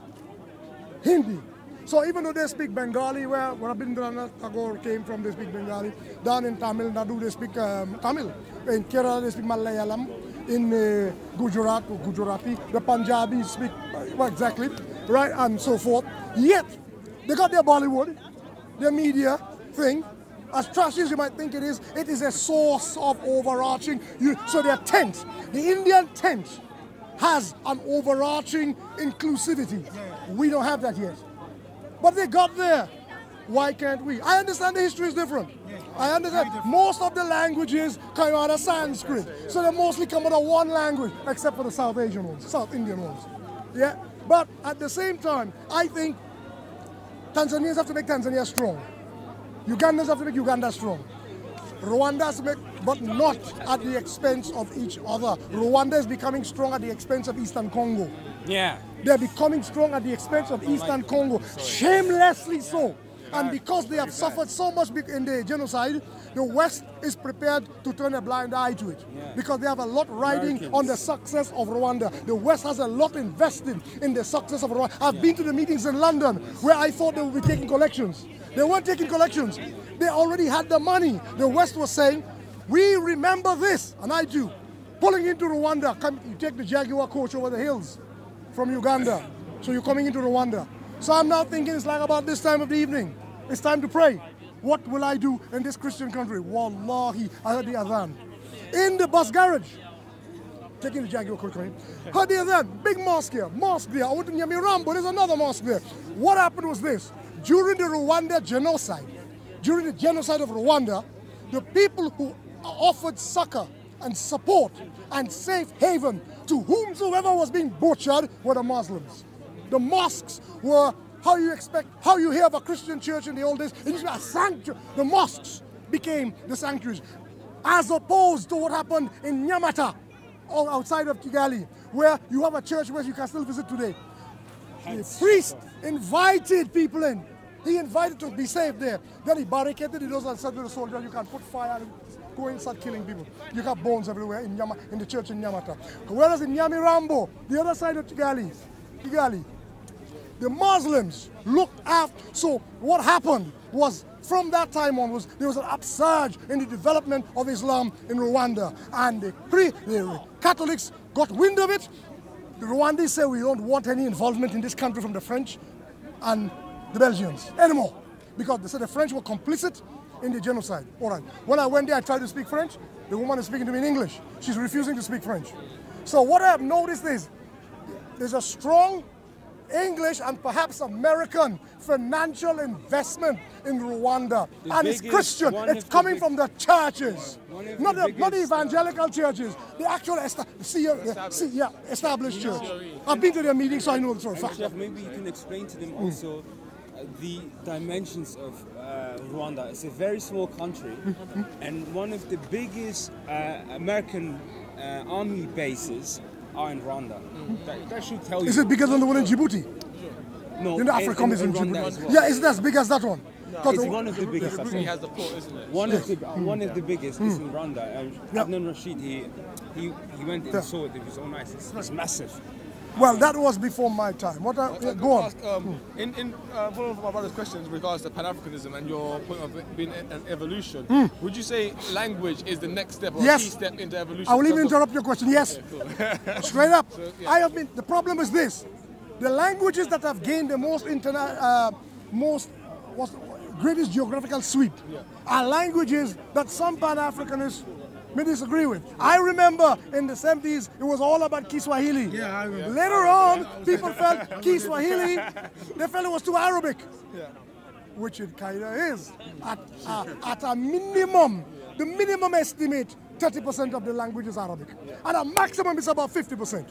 So even though they speak Bengali, where Rabindranath Tagore came from, they speak Bengali. Down in Tamil Nadu, they speak Tamil. In Kerala, they speak Malayalam. In Gujarat or Gujarati, the Punjabis speak, well, exactly. right, and so forth. Yet, they got their Bollywood, their media thing. As trashy as you might think it is a source of overarching. So their tent, the Indian tent, has an overarching inclusivity. We don't have that yet. But they got there. Why can't we? I understand the history is different. I understand most of the languages come out of Sanskrit. So they mostly come out of one language, except for the South Asian ones, South Indian ones. Yeah? But at the same time, I think Tanzanians have to make Tanzania strong. Ugandans have to make Uganda strong. Rwanda has to make, but not at the expense of each other. Rwanda is becoming strong at the expense of Eastern Congo. Yeah. They're becoming strong at the expense of Eastern Congo, shamelessly so. And because they have suffered so much in the genocide, the West is prepared to turn a blind eye to it. Because they have a lot riding on the success of Rwanda. The West has a lot invested in the success of Rwanda. I've been to the meetings in London where I thought they would be taking collections. They weren't taking collections. They already had the money. The West was saying, we remember this, and I do. Pulling into Rwanda, you take the Jaguar coach over the hills from Uganda. So you're coming into Rwanda. So I'm now thinking it's like about this time of the evening. It's time to pray. What will I do in this Christian country? Wallahi, I heard the adhan. In the bus garage, taking the Jaguar coach coming. Heard the adhan, big mosque here, mosque there. I went to Nyamirambo, there's another mosque there. What happened was this. During the Rwanda genocide, during the genocide of Rwanda, the people who offered succor and support and safe haven to whomsoever was being butchered were the Muslims. The mosques were how you hear of a Christian church in the old days. It used to be a sanctuary. The mosques became the sanctuaries, as opposed to what happened in Nyamata, or outside of Kigali, where you have a church where you can still visit today. The priest invited people in. He invited to be safe there. Then he barricaded the doors and said to the soldiers, you can put fire and go and start killing people. You got bones everywhere in the church in Nyamata. Whereas in Nyamirambo, the other side of Kigali, the Muslims looked after. So what happened was, from that time onwards, there was an upsurge in the development of Islam in Rwanda. And the Catholics got wind of it. The Rwandans say we don't want any involvement in this country from the French and the Belgians anymore, because they said the French were complicit in the genocide. All right. When I went there, I tried to speak French. The woman is speaking to me in English. She's refusing to speak French. So what I have noticed is there's a strong English and perhaps American financial investment in Rwanda. And it's Christian. It's coming from the churches. Not the evangelical churches. The actual established church. I've been to their meetings, so I know the sort of fact. Chef, maybe you can explain to them also the dimensions of Rwanda. It's a very small country, and one of the biggest American army bases are in Rwanda. That should tell you. Is it bigger than the one in Djibouti? No, in Afro-Latino in Rwanda Djibouti. as well. Yeah, is it as big as that one? It's one of the biggest. Djibouti has the port, isn't it? One of the biggest is in Rwanda. Adnan Rashid, he went and saw it with his own eyes. It's massive. Well, that was before my time. Go on. Ask, in following my brother's questions in regards to Pan-Africanism and your point of it being an evolution, would you say language is the next step or Yes. key step into evolution? I will even interrupt your question. Yes. Okay, cool. Straight up. So, yeah. I have been. The problem is this: the languages that have gained the greatest geographical sweep are languages that some Pan-Africanists may disagree with. I remember in the 70s, it was all about Kiswahili. Yeah, I remember. Later on, people felt Kiswahili, they felt it was too Arabic, which it kind of is. At a minimum, the minimum estimate, 30% of the language is Arabic. And a maximum is about 50%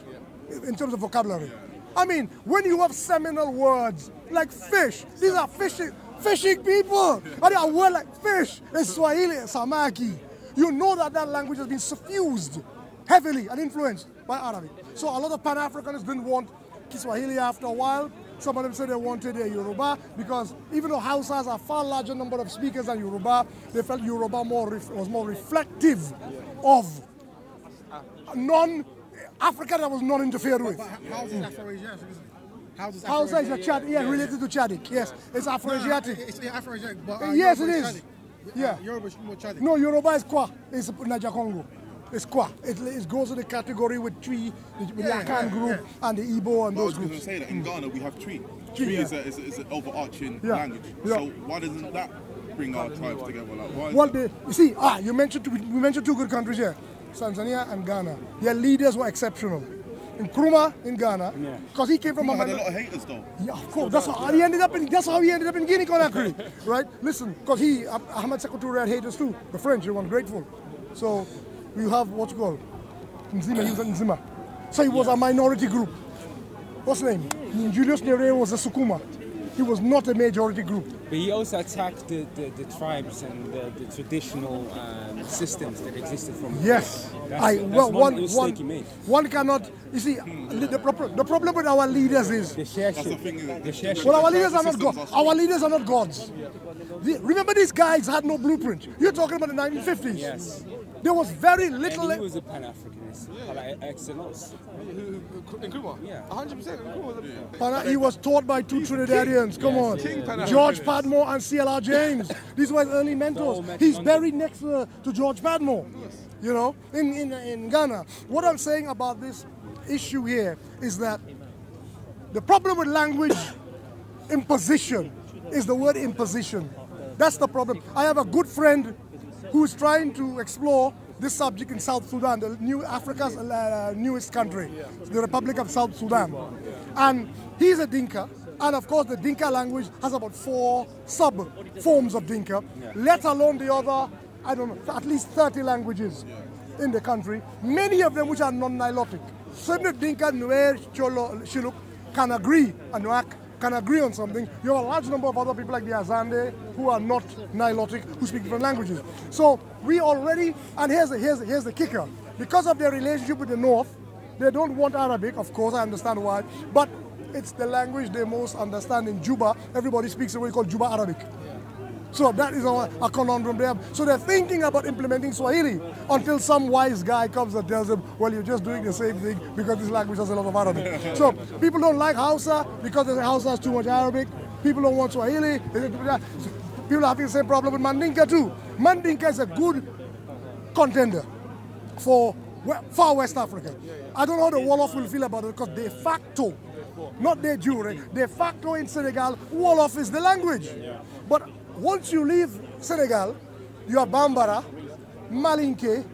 in terms of vocabulary. I mean, when you have seminal words like fish, these are fishing people. And a word like fish is Swahili, samaki. You know that language has been suffused heavily and influenced by Arabic. So a lot of Pan-Africanists didn't want Kiswahili after a while. Some of them said they wanted a Yoruba, because even though Hausa has a far larger number of speakers than Yoruba, they felt Yoruba was more reflective of Africa that was not interfered with. But how is Afro-Asiatic? Hausa is a Chad, related to Chadic. Yes, it's Afro-Asiatic. It's Afro-Asiatic, but Yes, it Yoruba is. Chadic. Yeah. Yoruba is more Chadic. No, Yoruba is Kwa. It's Niger Congo. It's Kwa. It goes in the category with Tree, with the Akan group and the Igbo and I those was going to groups. say that in Ghana we have Tree. Tree, Tree yeah. is an overarching Yeah. language. Yeah. So why doesn't that bring our tribes together? Like, why is Well, that? you see, we mentioned two good countries here, Tanzania and Ghana. Their leaders were exceptional. Nkrumah in Ghana, because he came from We a had a lot of haters though. Yeah, of course. That's how he ended up in Guinea Conakry, right? Listen, because Ahmed Sékou Touré had haters too. The French, they weren't grateful. So you have what you call Nzima. He was a Nzima. So he was a minority group. What's his name? Julius Nyerere was a Sukuma. He was not a majority group. But he also attacked the tribes and the traditional systems that existed from. Yes, That's one mistake he made. one cannot. You see, the problem with our leaders is The share That's the ship. thing. The share ship. well, our leaders are not Systems gods. are Our leaders are not gods. Remember, these guys had no blueprint. You're talking about the 1950s. Yes. There was very And little. he was a Pan-Africanist par excellence. Nkrumah? Yeah. 100%. Nkrumah was He was taught by two Trinidadians. Come on, George Padmore and C.L.R. James. These were his early mentors. He's buried next to George Padmore. You know, in Ghana. What I'm saying about this issue here is that the problem with language imposition is the word imposition. That's the problem. I have a good friend who's trying to explore this subject in South Sudan, the new Africa's newest country, the Republic of South Sudan. And he's a Dinka, and of course the Dinka language has about 4 sub-forms of Dinka, let alone the other, I don't know, at least 30 languages in the country, many of them which are non-Nilotic. Certainly Dinka, Nuer, Cholo, Shiluk can agree, and Nuak can agree on something. You have a large number of other people like the Azande who are not Nilotic, who speak different languages. So we already, and here's the kicker, because of their relationship with the North, they don't want Arabic, of course, I understand why, but it's the language they most understand in Juba. Everybody speaks what we call Juba Arabic. So that is a conundrum there. So they're thinking about implementing Swahili until some wise guy comes and tells them, well, you're just doing the same thing because this language has a lot of Arabic. So people don't like Hausa because the Hausa has too much Arabic. People don't want Swahili. People are having the same problem with Mandinka too. Mandinka is a good contender for far West Africa. I don't know how the Wolof will feel about it because de facto, not de jure, de facto in Senegal, Wolof is the language. But once you leave Senegal, you have Bambara, Malinke,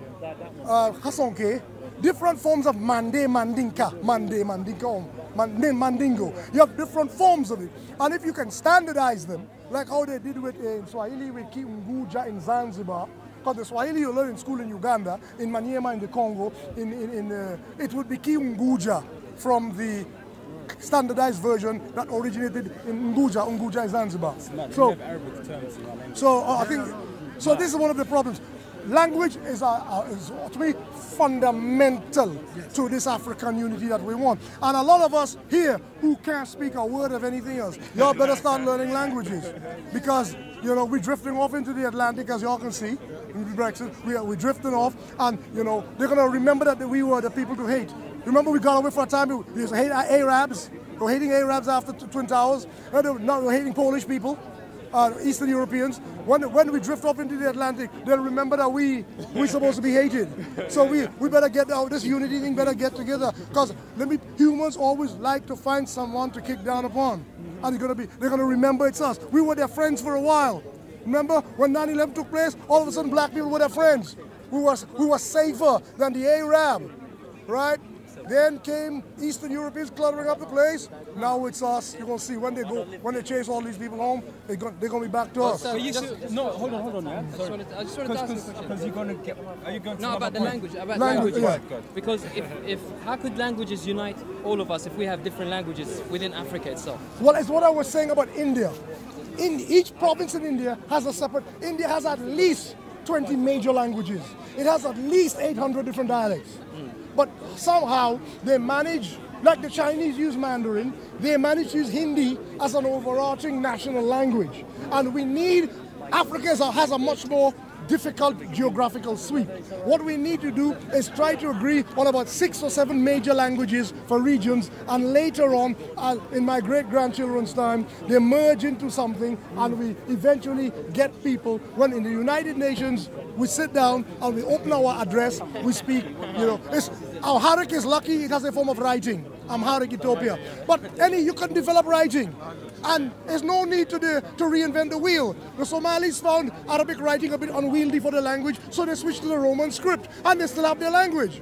Kasonke, different forms of Mandinka, Mandingo. You have different forms of it. And if you can standardize them, like how they did with Swahili with Kiunguja in Zanzibar, because the Swahili you learn in school in Uganda, in Maniema in the Congo, it would be Kiunguja from the standardized version that originated in Unguja is Zanzibar. So I think this is one of the problems. Language is to me fundamental to this African unity that we want. And a lot of us here who can't speak a word of anything else, y'all better start learning languages, because we're drifting off into the Atlantic, as y'all can see. With Brexit, we're drifting off, and they're gonna remember that we were the people to hate. Remember, we got away for a time. We used to hate Arabs. We were hating Arabs after Twin Towers. Now we're hating Polish people, Eastern Europeans. When we drift off into the Atlantic, they'll remember that we're supposed to be hated. So we better get out. This unity thing better get together, because humans always like to find someone to kick down upon, and they're gonna remember it's us. We were their friends for a while. Remember when 9/11 took place? All of a sudden, black people were their friends. We were safer than the Arab, right? Then came Eastern Europeans cluttering up the place. Now it's us. You're gonna see when they chase all these people home, they're gonna be back to us. Hold on. Yeah? I just wanted to ask you a question. Because you're going to are you going to No, about the language. About Language, language. yeah. Because if how could languages unite all of us if we have different languages within Africa itself? Well, it's what I was saying about India. In each province in India has a separate. India has at least 20 major languages. It has at least 800 different dialects. But somehow they manage, like the Chinese use Mandarin, they manage to use Hindi as an overarching national language. And Africa has a much more difficult geographical sweep. What we need to do is try to agree on about 6 or 7 major languages for regions, and later on, in my great-grandchildren's time, they merge into something, and we eventually get people, when in the United Nations, we sit down and we open our address, we speak, Amharic is lucky it has a form of writing, Amharic Ethiopia. But you can develop writing. And there's no need to reinvent the wheel. The Somalis found Arabic writing a bit unwieldy for the language, so they switched to the Roman script, and they still have their language.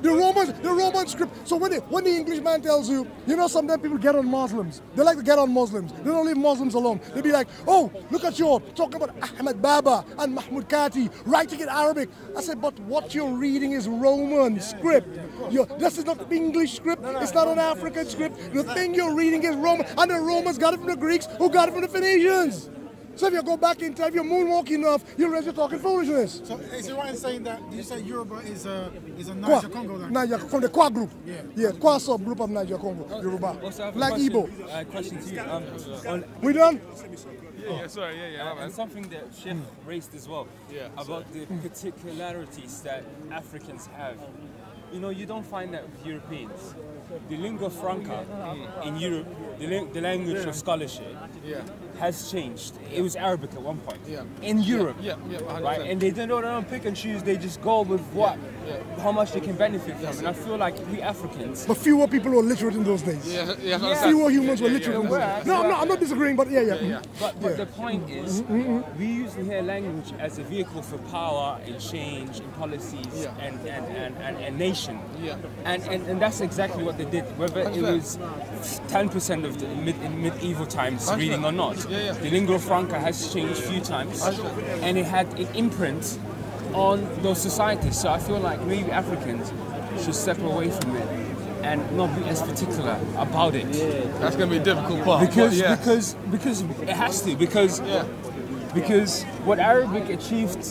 The Roman script. So when the Englishman tells you, sometimes people get on Muslims. They like to get on Muslims. They don't leave Muslims alone. They be like, oh, look at you talking about Ahmed Baba and Mahmoud Kati writing in Arabic. I said, but what you're reading is Roman script. This is not English script. It's not an African script. The thing you're reading is Roman, and the Romans got it from the Greeks, who got it from the Phoenicians. So if you go back in time, if you're moonwalking enough, you'll realize you're talking foolishness. So is it right in saying that you say Yoruba is a Niger-Congo language? Niger, from the Kwa group. Yeah, Kwa subgroup of Niger-Congo, Yoruba. Like Igbo. Question to you. We done? And something that Sheikh raised as well about the particularities that Africans have. You don't find that with Europeans. The lingua franca in Europe, the language of scholarship, has changed. It was Arabic at one point in Europe, right? And they don't pick and choose. They just go with how much they can benefit from. And I feel like we Africans. But fewer people were literate in those days. Fewer humans were literate in those days. No, I'm not disagreeing, but But the point is, we usually hear language as a vehicle for power and change and policies and nation. And that's exactly what they did, whether it was 10% of the medieval times reading or not. The lingua franca has changed a few times, and it had an imprint on those societies. So I feel like maybe Africans should step away from it and not be as particular about it. That's going to be a difficult part. Because it has to. Because what Arabic achieved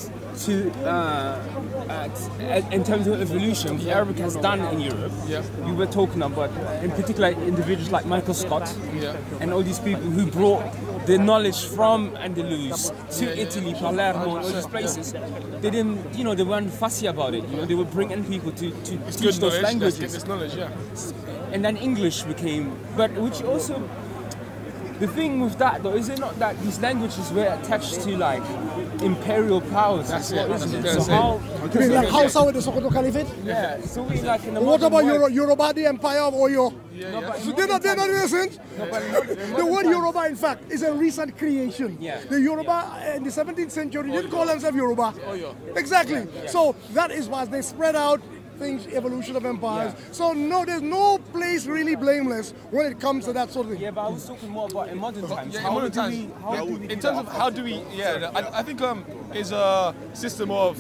in terms of evolution, what Arabic has done in Europe. We were talking about, in particular, individuals like Michael Scott and all these people who brought the knowledge from Andalus to Italy, Palermo, and all these places. They didn't, they weren't fussy about it. They would bring in people to teach those languages. Let's get this knowledge, And then English became, which also. The thing with that, though, is it not that these languages were attached to like imperial powers? That's it. So how? You mean like Hausa with the Sokoto Caliphate? Yeah. So we like in the. What about Yoruba, the Empire of Oyo? So they're not innocent. The word Yoruba, in fact, is a recent creation. The Yoruba in the 17th century didn't call themselves Yoruba. Exactly. So that is why they spread out. Things, evolution of empires. So no, there's no place really blameless when it comes to that sort of thing. Yeah, but I was talking more about in modern times. In terms of how do we, I think is a system of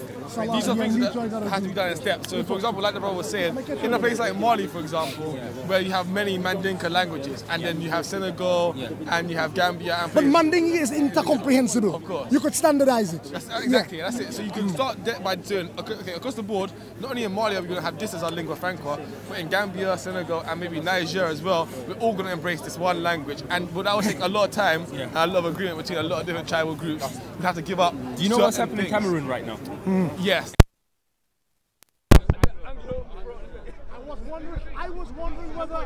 these are things that have to be done in steps. So for example, like the brother was saying, in a place like Mali, for example, where you have many Mandinka languages, and then you have Senegal, and you have Gambia. And but Mandinka is intercomprehensible. Of course. You could standardize it. Exactly, that's it. So you can start by doing, okay, across the board, not only in Mali are we going to have this as our lingua franca, but in Gambia, Senegal, and maybe Niger as well, we're all going to embrace this one language. And that will take a lot of time and a lot of agreement between a lot of different tribal groups. We have to give up. Do you know what's happening in Cameroon right now? Yes. I was wondering whether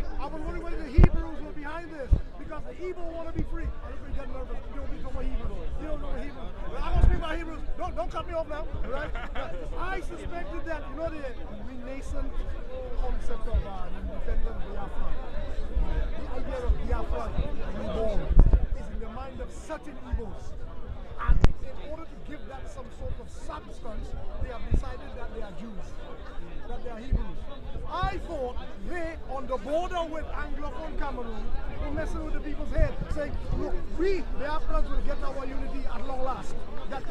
the Hebrews were behind this, because the Igbo want to be free. I don't get nervous. You don't talk about Hebrews. You don't know what Hebrews. I want to speak about Hebrews. Don't cut me off now, right? I suspected that the renascent concept of independent Biafra, the idea of Biafra reborn, is in the mind of certain Igbos. And in order to give that some sort of substance, they have decided that they are Jews, that they are Hebrews. I thought they, on the border with Anglophone Cameroon, were messing with the people's head, saying, look, we, the Africans, will get our unity at long last. That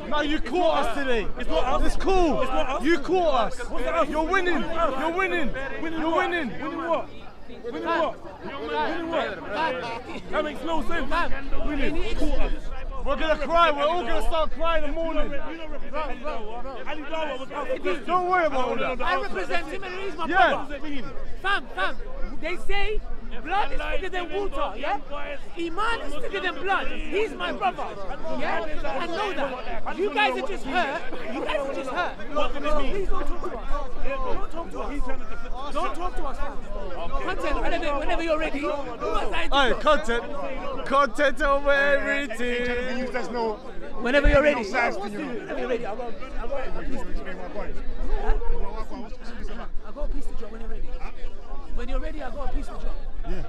No, you caught us today. It's not us. It's cool. It's not us. You caught us. You're winning. You're winning. You're winning. Winning what? Winning what? Winning what? That makes no sense. Winning. Caught us. We're gonna cry. We're all gonna start crying in the morning. Don't worry about all that. I represent him and he's my brother. Fam, they say Blood is thicker than water, yeah? Iman is thicker than blood. He's my brother, yeah? I know that. You guys are just hurt. You guys are just hurt. Please don't talk to us. Don't talk to us. Don't talk to us. Content, whenever you're ready. Hey, content over everything. There's no. Whenever you're ready. Whenever you're ready, I'll go a piece to I'll go a piece to drop when you're ready. When you're ready, I'll go a piece to drop. Yeah.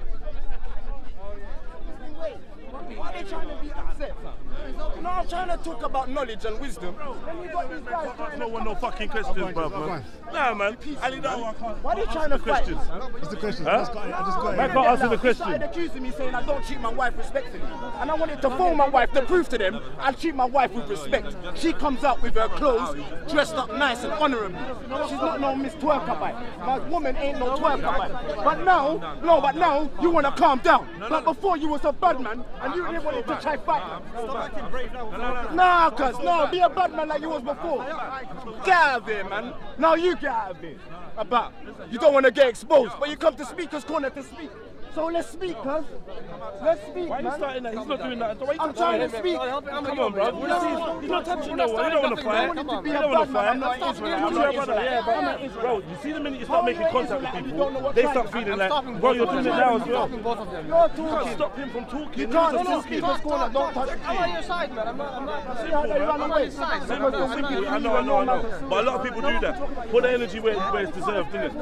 Why are they trying to be upset, fam? No, I'm trying to talk about knowledge and wisdom. Then you got these guys trying No one, no fucking questions, bro, man. Nah, man. Why are they trying to fight? What's the question? I just got it. I can't answer the He question. started accusing me saying I don't treat my wife respectfully. And I wanted to phone my wife to prove to them I treat my wife with respect. She comes out with her clothes, dressed up nice and honourably. She's not no Miss Twerker. My woman ain't no Twerker. But now you want to calm down. But before you was a bad man and you didn't want to try fight. Nah, cuz, no, be a bad man like you was before. Get out of here, man. Now you get out of here. About, you don't want to get exposed, but you come to Speaker's Corner to speak. So let's speak, cuz. Let's speak, Why are you starting that? He's not doing that. I'm trying to speak. Come on, bro. He's not touching no one. You don't want to fight. You don't want to fight. I'm not Israel. Yeah, but I'm not Israel. You see the minute you start making contact with people, they start feeling like, bro, you're doing it now as well. You're talking. Stop him from talking. You can't talk. Speaker's Corner, don't touch me. I'm on your side, man. I'm not. See how they run away. I know. But a lot of people do that. Put the energy where it's deserved, innit?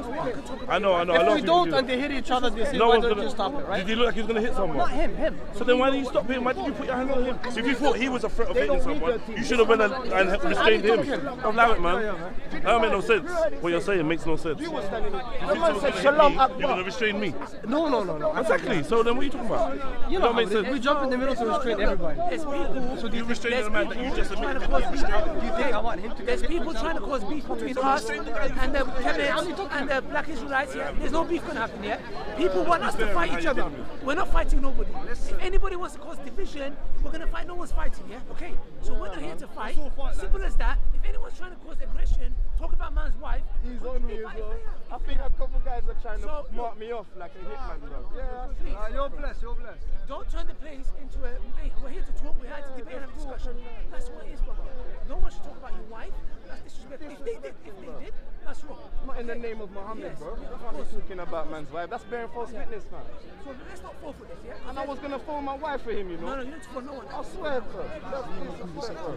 I know. A lot If of we people don't do and that. they hit each other, they say, No why one's don't gonna you stop it, right? Did he look like he was gonna hit someone? Not him. So then why did you stop him? Why did you put your hand on him? If you thought he was a threat of hitting someone, you should have went and restrained him. Don't allow it, man. That don't make no sense. What you're saying makes no sense. You were standing there. The man said, Shalom Akbar. You're gonna restrain me. No. Exactly. So then what are you talking about? You know, Don't make sense. we jump in the middle to restrain everybody. There's people. So you restrain the man that you just admitted trying to to cause being restrained. Do you think I want him to There's people trying to cause beef between us and the Kenyans and the Black Israelites here. There's no beef gonna happen here. People want us to fight each other. We're not fighting nobody. If anybody wants to cause division, we're gonna fight. No one's fighting, yeah? Okay. So we're not here to fight. Simple as that. If anyone's trying to cause aggression, talk about man's wife. He's on me as well. I think a couple guys are trying to mark me off like a hitman, bro. Yeah. You're blessed. Don't turn the place into a. Hey, we're here to talk. We're here to debate and have a discussion. That's what it is, brother. No one should talk about your wife. That's disrespectful. If they did, that's wrong. Not in the name of Muhammad, bro. You can't be talking about man's wife. That's bearing false witness, man. So let's not fall for this, yeah? And I was gonna phone my wife for him, you know. No, you need to phone no one. I swear, bro.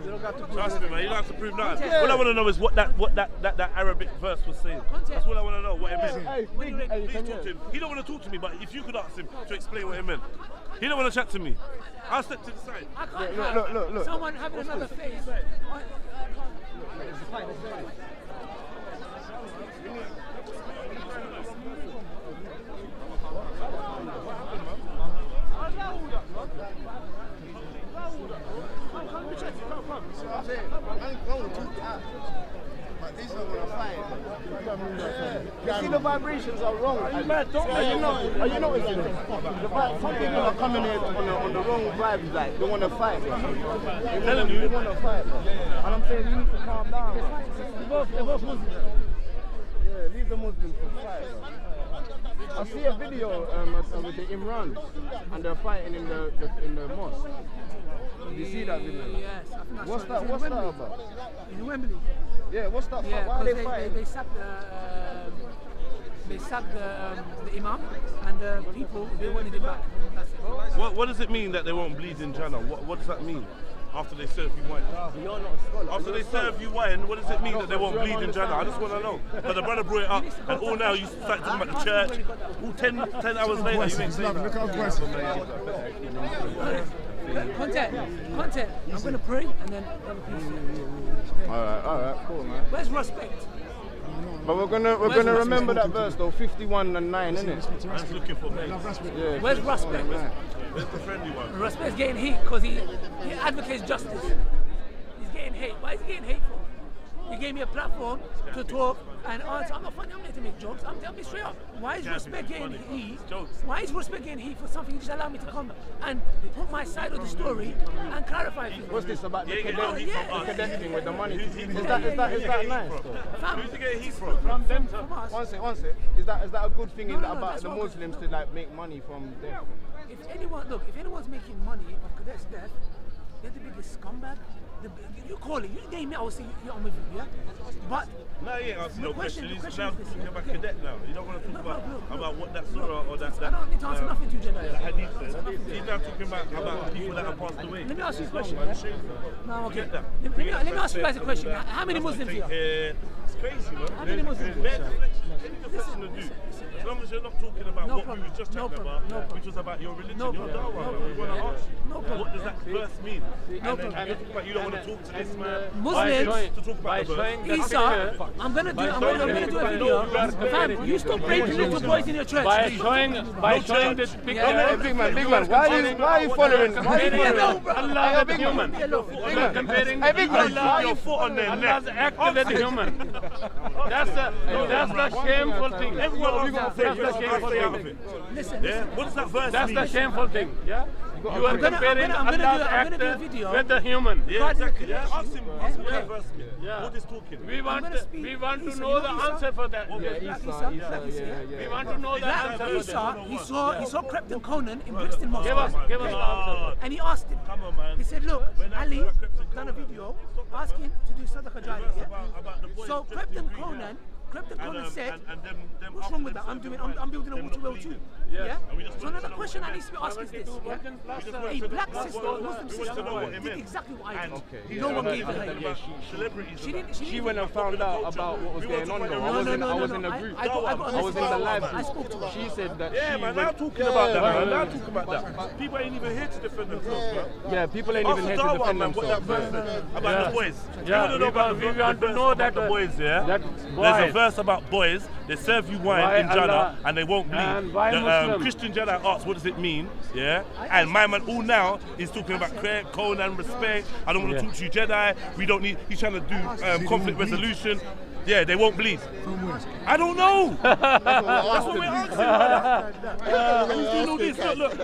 You don't got to Trust me, man. You don't have to prove nothing. All I want to know is what that Arabic verse was saying. That's all I want to know. What it meant. Hey, Please talk to him. He don't want to talk to me, but if you could ask him to explain what it meant. He don't want to chat to me. I'll step to the side. I can't Look. Someone having another phase. You see the vibrations are wrong. Are you mad? Are you noticing it? Some people are coming here on the wrong vibes, like they want to fight. They're telling you they want to fight, bro. And I'm saying you need to calm down. They're both Muslims. Yeah, leave the Muslims to fight, bro. I see a video with the Imrans and they're fighting in the mosque. Did you see that video? Yes. What's that about? In Wembley. Yeah, what's that? Yeah, Why are they fighting? They sacked the imam and the people. They wanted him back. That's it. What does it mean that they won't bleed in Jannah? What does that mean? After they serve you wine. After they serve you wine, what does it mean that they won't bleed in Jannah? I just want to know. But the brother brought it up, and all now you start talking about the church. All 10 hours later, you make sense. Look how aggressive. Content. I'm going to pray and then have a piece. Alright, cool, man. Where's respect? But we're gonna remember that verse though, 51 and 9, isn't it? I'm just looking for me. Yeah. Where's respect? Where's the friendly one? Respect's getting hate because he advocates justice. He's getting hate. Why is he getting hate for? He gave me a platform to talk And answer, I'm not funny, I'm there to make jokes. I'm telling me straight up. Why is respect getting heat? Why is respect getting heat for something you just allow me to come and put my side of the story and clarify things? What's this about the cadet thing with the money? Is that nice? Who's he getting heat from? From them, from us. One sec. Is that a good thing about the Muslims to like make money from death? If anyone's making money off cadets' death, they're the biggest scumbag. You call it, you name it, I will say I'm with you, yeah? But no, he ain't asking no question. He's now is talking about cadet now. You don't want to talk about what that surah or that. I don't need to answer nothing to you, Jedi. Hadith says. He's now talking about people that have passed away. Let me ask you a question. No, okay. Let me ask you guys a question. How many Muslims here? It's crazy, man. How many Muslims here? Listen to do. As long as you're not talking about what we were just talking about, which was about your religion, your dawah, we want to ask what does that verse mean? And then you don't want to talk to this man. Muslims, to talk about the verse. Isa, I'm gonna do a video. Fam, you stop raping little boys in your church. By showing this picture. Big man, why are you following? Allah with human. Comparing Your foot on their neck. Allah's act with human. That's the shameful thing. Everyone That's the shameful thing. Listen. What does that verse That's mean? the shameful thing. Yeah. You are comparing Allah's act do a video. with the human. Yeah, exactly. Yeah. Ask him what that verse means. Yeah. What is talking? We want to know the answer for that. We want to know the answer for that. He saw Captain Conan in Brixton Mosque. Give us the answer. And he asked him. Come on, man. He said, look, Ali done a video asking to do Sadaqah Jariyah. Yeah? So Captain Conan said, what's wrong with that? I'm building a water well too. Yeah? So another question I need to ask is this. Yeah? A black sister, Muslim sister, did exactly what I did. No one gave her hate. She went and found out about what was going on though. I was in a group. I was in the live group. I spoke to her. She said that man, now talking about that, man. Now talking about that. People ain't even here to defend themselves, man. Yeah, people ain't even here to defend themselves. About the boys. Yeah, we want to know that the boys, yeah? That There's a verse about boys. They serve you wine in Jeddah and they won't bleed. The Christian Jedi asks, what does it mean? Yeah? And my man all now is talking about code and respect. I don't want to talk to you Jedi. We don't need, he's trying to do conflict resolution. Yeah, they won't bleed. I don't know. That's what we're asking. Who's doing all this? Look.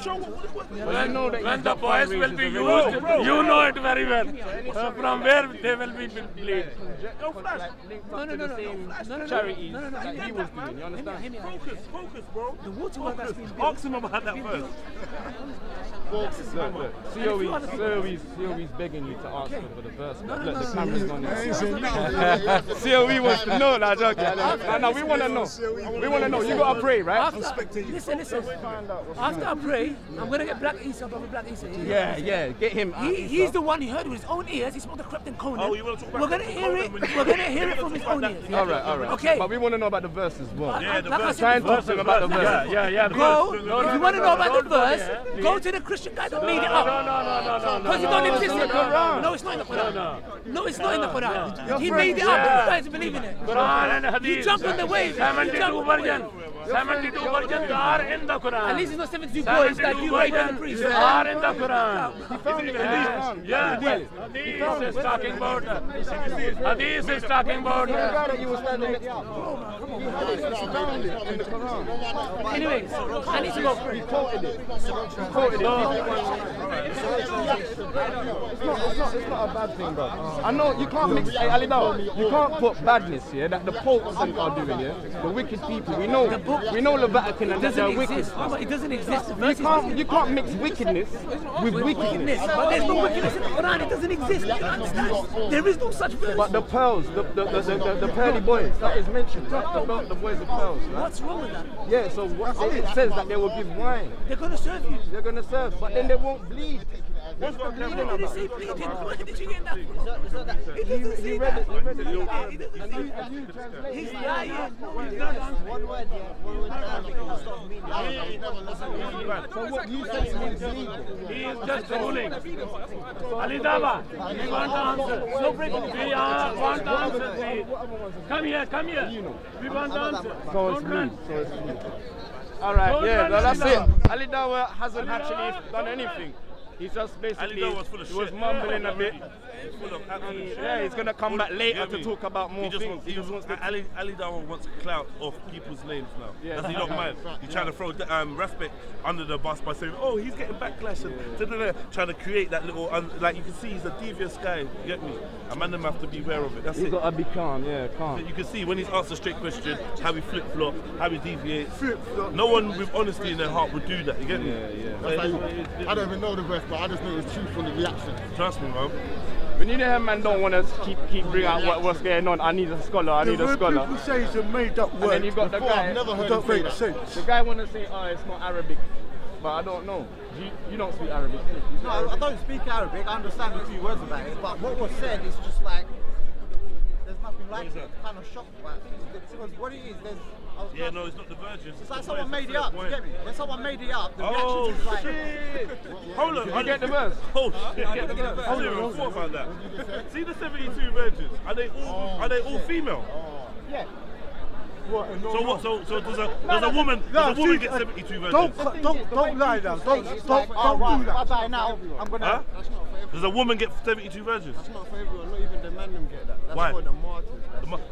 Show what. When the boys will be used, you know it very well. From where they will be bleed. No. Charities that he was doing, you understand? Focus, bro. The water well that's been built. Ask him about that first. Look. COE's begging you to ask her for the verse. Look, the camera's on it. COE wants to know, nah, joking. No, we want to know. We want to know. You got to pray, right? Listen. After I pray, I'm going to get Black Isa, Brother Black Isa. Yeah, get him. He's the one who heard with his own ears. He spoke to Captain Conan. Oh, you want to talk about We're going to hear it. We're going to hear it from his own ears. All right. Okay. But we want to know about the verse as well. Yeah, the like verse. Try and talk to him about the verse. Yeah. Go. If you want to know about the verse, go to the Christian guy that made it up. No. Because it don't exist in the Quran. No, it's not in the Quran. No, it's not in the Quran. He made it up. You guys believe in it. Quran and Hadith. You jump on the wave. 72 versions are in the Quran. At least it's not 72 boys that you made as a priest. Are in the Quran. Yeah. Hadith is talking about. Hadith is talking about. Anyway, I need to go. He quoted it. It's not a bad thing, bro. I know you can't mix. Hey, Alidao, you can't put badness here that the popes are doing here. The wicked people. We know the Vatican and they're wicked. It doesn't exist. You can't mix wickedness with wickedness. But there's no wickedness in the Quran. It doesn't exist. You understand? There is no such verse. But the pearls, the pearly boys, that is mentioned, right? The boys of pearls, right? What's wrong with that? Yeah, so it says that they will give wine. They're going to serve you. They're going to serve, but then they won't bleed. What's the bleeding Why did about? it say bleeding? Where did you get that from? It doesn't say You read that. it. He's lying. No, he's So what you say means legal? He is just ruling. Ali Daba, we want to answer. We want to answer. Come here. We want to answer. So it's me. All right, yeah, that's it. Ali Dawa hasn't actually done anything. He's just basically Ali was full of he was shit. mumbling a bit. He's full of absolute shit. Yeah, he's gonna come back later Get to me? talk about more things. He just wants Ali Dawa wants clout off people's names now. Yeah. Does he not mind? He's trying to throw Respect under the bus by saying, oh, he's getting backlash and trying to create that little like you can see he's a devious guy. You get me? A man them have to be aware of it. That's He's it. gotta be calm, calm. You can see when he's asked a straight question, how he flip flop, how he deviates. No one with honesty in their heart would do that. You get me? I don't even know the rest, but I just know it's truth from the reaction. Trust me, man. When you know man don't want to keep bring out what's going on. I need a scholar. I need a scholar. People say it's a made-up word. And then you got the guy. I've never heard Don't him say make that. sense. The guy want to say, oh, it's not Arabic, but I don't know. You don't speak Arabic. No, I don't speak Arabic. I understand a few words about it, but what was said is just like there's nothing like it. Kind of shocked by it. Because what it is, Yeah, no, it's not the virgins. It's like someone made it up. You get me? When someone made it up, the Oh reaction is like. shit! Hold on, I get the verse. Oh shit! I didn't even thought about that. See the 72 virgins? Are they all female? Yeah. So what? So does a woman get 72 virgins? Don't lie now. Don't do that. I die now. I'm gonna. Huh? Does a woman get 72 virgins? That's not for everyone, not even the man them get that. That's Why? for the martyrs.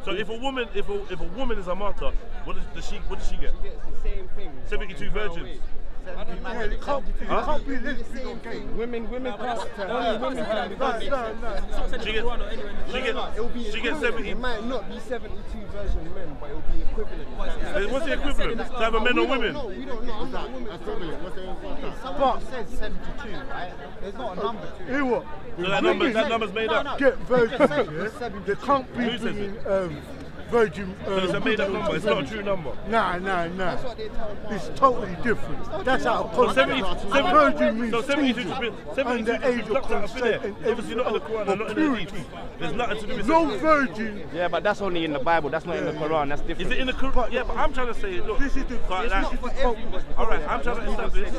So if a woman is a martyr, what does she get? She gets the same thing. 72 virgins. It can't be this same thing. Women can't. Only women can. She gets 70. It might not be 72 version men, but it will be equivalent. What's the equivalent? To have a men or women? No, we don't know. I'm not women. Equivalent. What's the equivalent? Someone just says 72, right? There's not a number to it. Hear what? So that number's made up. Get virgins, yeah? They can't be Who says bringing virgin. It's a made up number. It's not a true number. Nah. It's totally different. That's out of So context. A virgin means so 72 under age of consent and obviously not in the Quran and not in the Hadith. There's nothing to do with no virgin. Yeah, but that's only in the Bible. That's not in the Quran. That's different. Is it in the Quran? Yeah, but I'm trying to say, look. This is the. But all right, I'm trying to establish.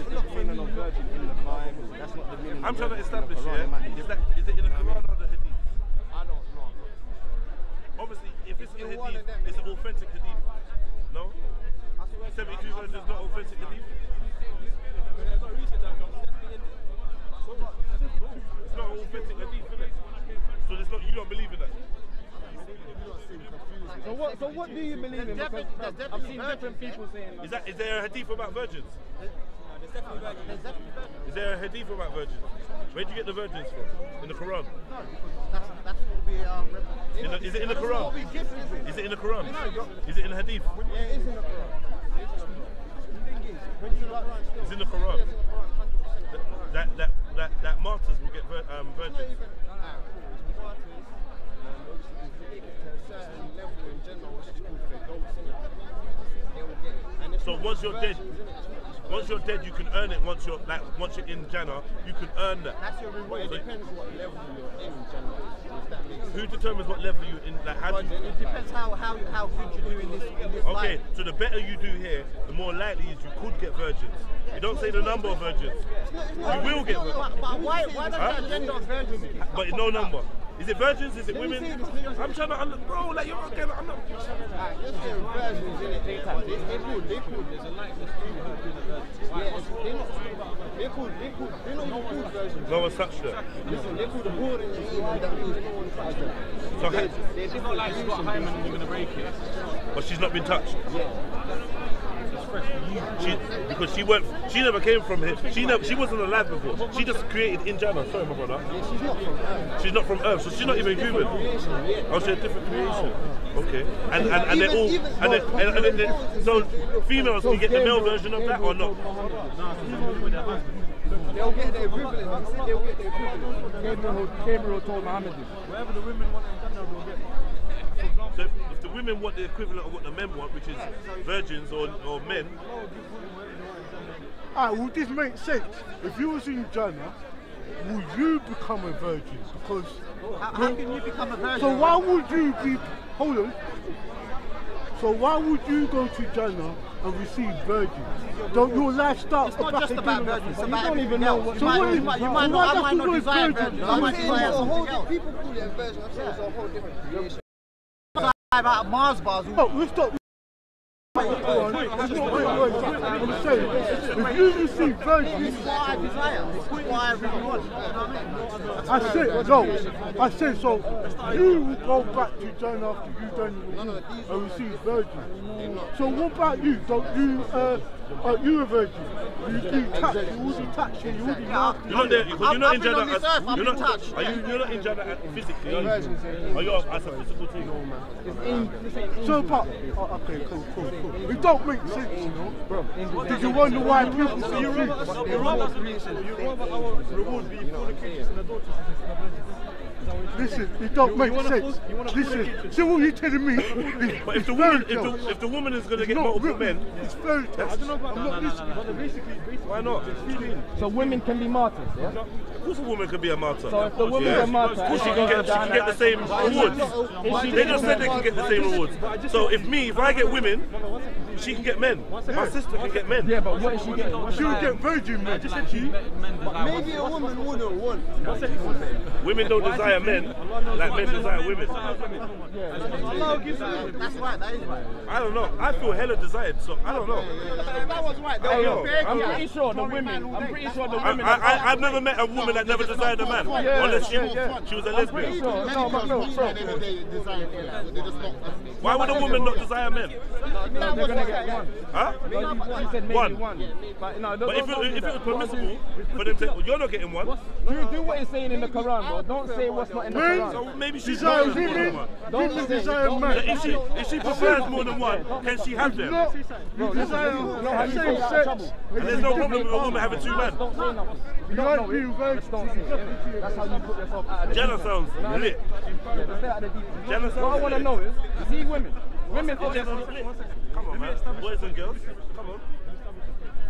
I'm trying to establish. Yeah, is it in the Quran or the Hadith? I don't know. Obviously, if it's in the Hadith, it's an authentic Hadith. No? 72 virgins is not authentic Hadith? It's not authentic Hadith, is it? So it's not, you don't believe in that? So what do you believe in? Because I've seen different people saying. Is there a Hadith about virgins? Is there a Hadith about virgins? Where do you get the virgins from? In the Quran? That's what we Is it in the Quran? Is it in the Quran? Is it in the Hadith? Yeah, it is in the Quran. It's in the Quran. That martyrs will get virgins. So once you're dead, you can earn it. Once you're in Jannah, you can earn that. That's your reward. It depends what level you're in, Jannah. If that makes sense. Who determines what level you're in? Like, how do you, It depends how good you do in this okay, life. so the better you do here, the more likely is you could get virgins. You don't say the number of virgins. You will get virgins. But why does the agenda of virgins keep But no number. Is it virgins? Is it women? I'm trying to bro, like you're again. I'm not. You're saying versions in it. They could. There's a likeness they know you called versions. No one's touched that. Listen, they called the board in that means no one touched that. So It's not like she's got hymen and you're going to break it. but she's not been touched. Because she never came from here. She wasn't alive before. She just created in Jannah. Sorry, my brother. Yeah, she's not from Earth. She's not from Earth, so she's not even human. Oh, she's a different creation. Okay. And they're all so females can get the male version of that or not? They'll get the equivalent. He said they'll get the equivalent. Gabriel told Muhammad this. Wherever the women want in Jannah, they'll get. So if the women want the equivalent of what the men want, which is virgins or men. Alright, would this make sense? If you was in Jannah, would you become a virgin? Because How can you become a virgin? so why would you be? Hold on. So why would you go to Jannah and receive virgins? Don't your lifestyle? It's not just about virgins. It's about don't even everything know else. what. You might not desire virgins. I might desire something else. People call it a version. I'm saying it's a whole different creation. About Mars bars. Oh, let's stop. I'm saying, if you receive virgin, This is what I desire. This is what I really want. You know what I mean? I said, so you will go back to John after you've done and received virgin. So what about you? Don't you, are you a virgin? You touch, you already touch it, you already marked it. You're not there, because you're not in Jannah on this earth, I've been touched. You're not in Jannah physically, are you? Are you as a physical thing? So, but, okay, cool. It don't make sense, you know, bro. Did you wonder why people say You rather our reward be fornicators and adulteresses instead of virgins? listen, it don't make sense. Listen, see what you're telling me? But if the woman is going to get multiple men, it's fairy tale. I don't know about I'm not listening. But basically, why not? So women can be martyrs, yeah? Of course a woman could be a martyr. So if the woman is a martyr, of course she can get the same rewards. They just said they can get the same rewards. So if I get women, she can get men. My sister can get men. Yeah, but what is she getting? She would get virgin men. Maybe a woman wouldn't want. Women don't desire men like men desire women. That's right, that is right. I don't know. I feel hella desired, so I don't know. That was right. I'm pretty sure the women. I've never met a woman that never desired a man, unless she was a lesbian. Why would a woman not desire men? They're gonna get one. Huh? You said maybe one. But no, But if it was permissible for them to, you're not getting one. do what it's saying in the Quran, bro. Don't say what's not in the Quran. So maybe she's Desire not more than women. one. Women desire men. If she prefers more than one, can she have them? You desire same sex. And there's no problem with a woman having two men. Don't say nothing. You like being virgin. That's how you put yourself out of the Jenna sounds lit. Jenna sounds What I want to know is see women. Women Come on, man. Boys and girls, come on.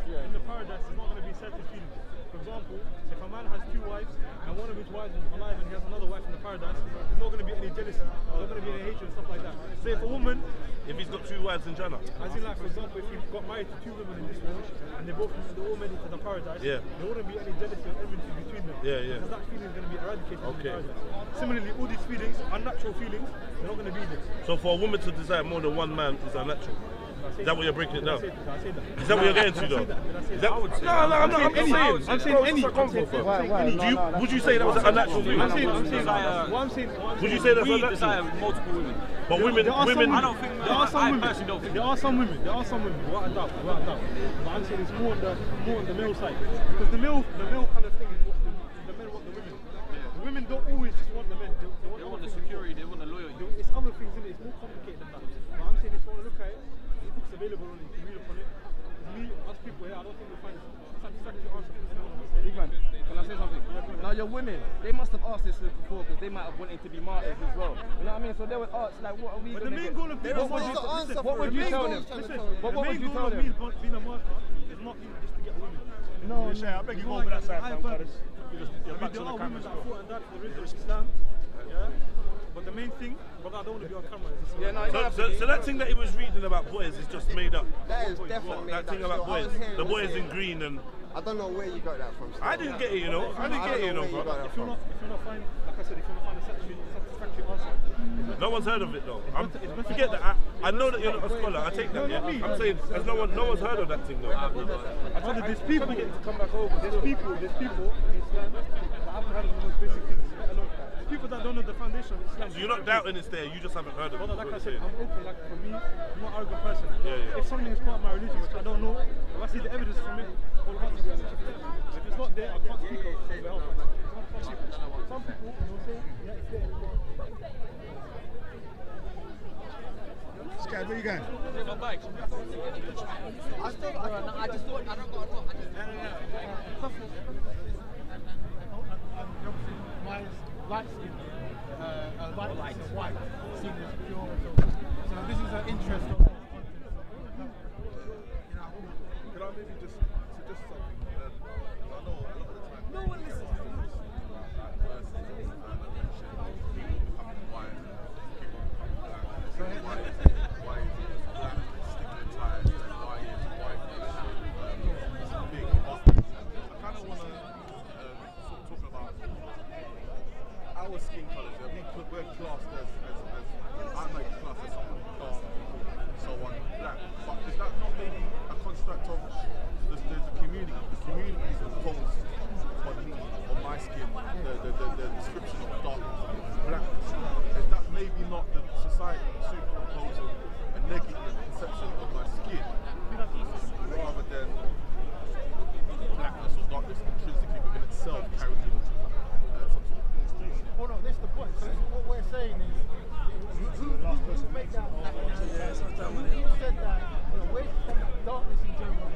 In the paradise, there's not going to be certain feelings. For example, if a man has two wives and one of his wives is alive and he has another wife in the paradise, there's not going to be any jealousy. There's not going to be any hatred and stuff like that. So if a woman, if he's got two wives in Jannah, as in like for example, if he got married to two women in this world and they're all made it to the paradise, there wouldn't be any jealousy or enmity between them. Because that feeling is going to be eradicated in the paradise. Similarly, all these feelings, unnatural feelings, they're not going to be there. so for a woman to desire more than one man is unnatural. Is that what you're breaking it down? I say that. Is that what you're getting to though? Is that what? No, I'm not. I'm saying any. Would you say that was an unnatural thing? I'm saying. Would you say that's unnatural? Desire multiple women. But women. I don't think. There are some women. There are some women. Without a doubt. But I'm saying it's more on the male side, because the male kind of thing is what the men want the women. The women don't always just want the men. They want the security. They want the loyalty. It's other things in it. It's more complicated than that. But I'm saying if you want to look at it, the book's available on it. You can read upon it. Me, us people here, I don't think we find satisfactory answer to this. Big man, can I say something? Now your women, they must have asked this before because they might have wanted to be martyrs as well. You know what I mean? So they would ask like, what are we going to get? What would you tell them? What would you tell them? Being a martyr is not even just to get women. No, I beg you go over that side, fam. There are women that fought and died for the religion of Islam. But the main thing, but I don't want to be on camera. So that thing that he was reading about boys is just made up. That is definitely made up. That thing about boys, the boys in green and. I don't know where you got that from. I didn't get it, you know. I didn't get it, you know. If you're not finding, like I said, if you're not finding a satisfactory answer. No one's heard of it though. Forget that. I know that you're not a scholar. I take that. Yeah. I'm saying, as no one's heard of that thing though. I told you, there's people getting to come back over. There's people in Islam that haven't heard of the most basic things. There's people that don't know the foundation of Islam. So you're not doubting it's there. You just haven't heard of it. Like I said, I'm open. Like for me, I'm not an arrogant person. If something is part of my religion which I don't know, if I see the evidence from it, all about to be honest. If it's not there, I can't speak of it. Some people, you know what I'm saying? Yeah, it's there. Sky, where you going? My bike. I just thought I don't got a lot. My light skin, light white, seen as pure. So this is an interest of content. Could I maybe just suggest something? I know a lot of the time. No one listens to this. Our skin colours, we're classed as I might class as someone dark, so on, black. But is that not maybe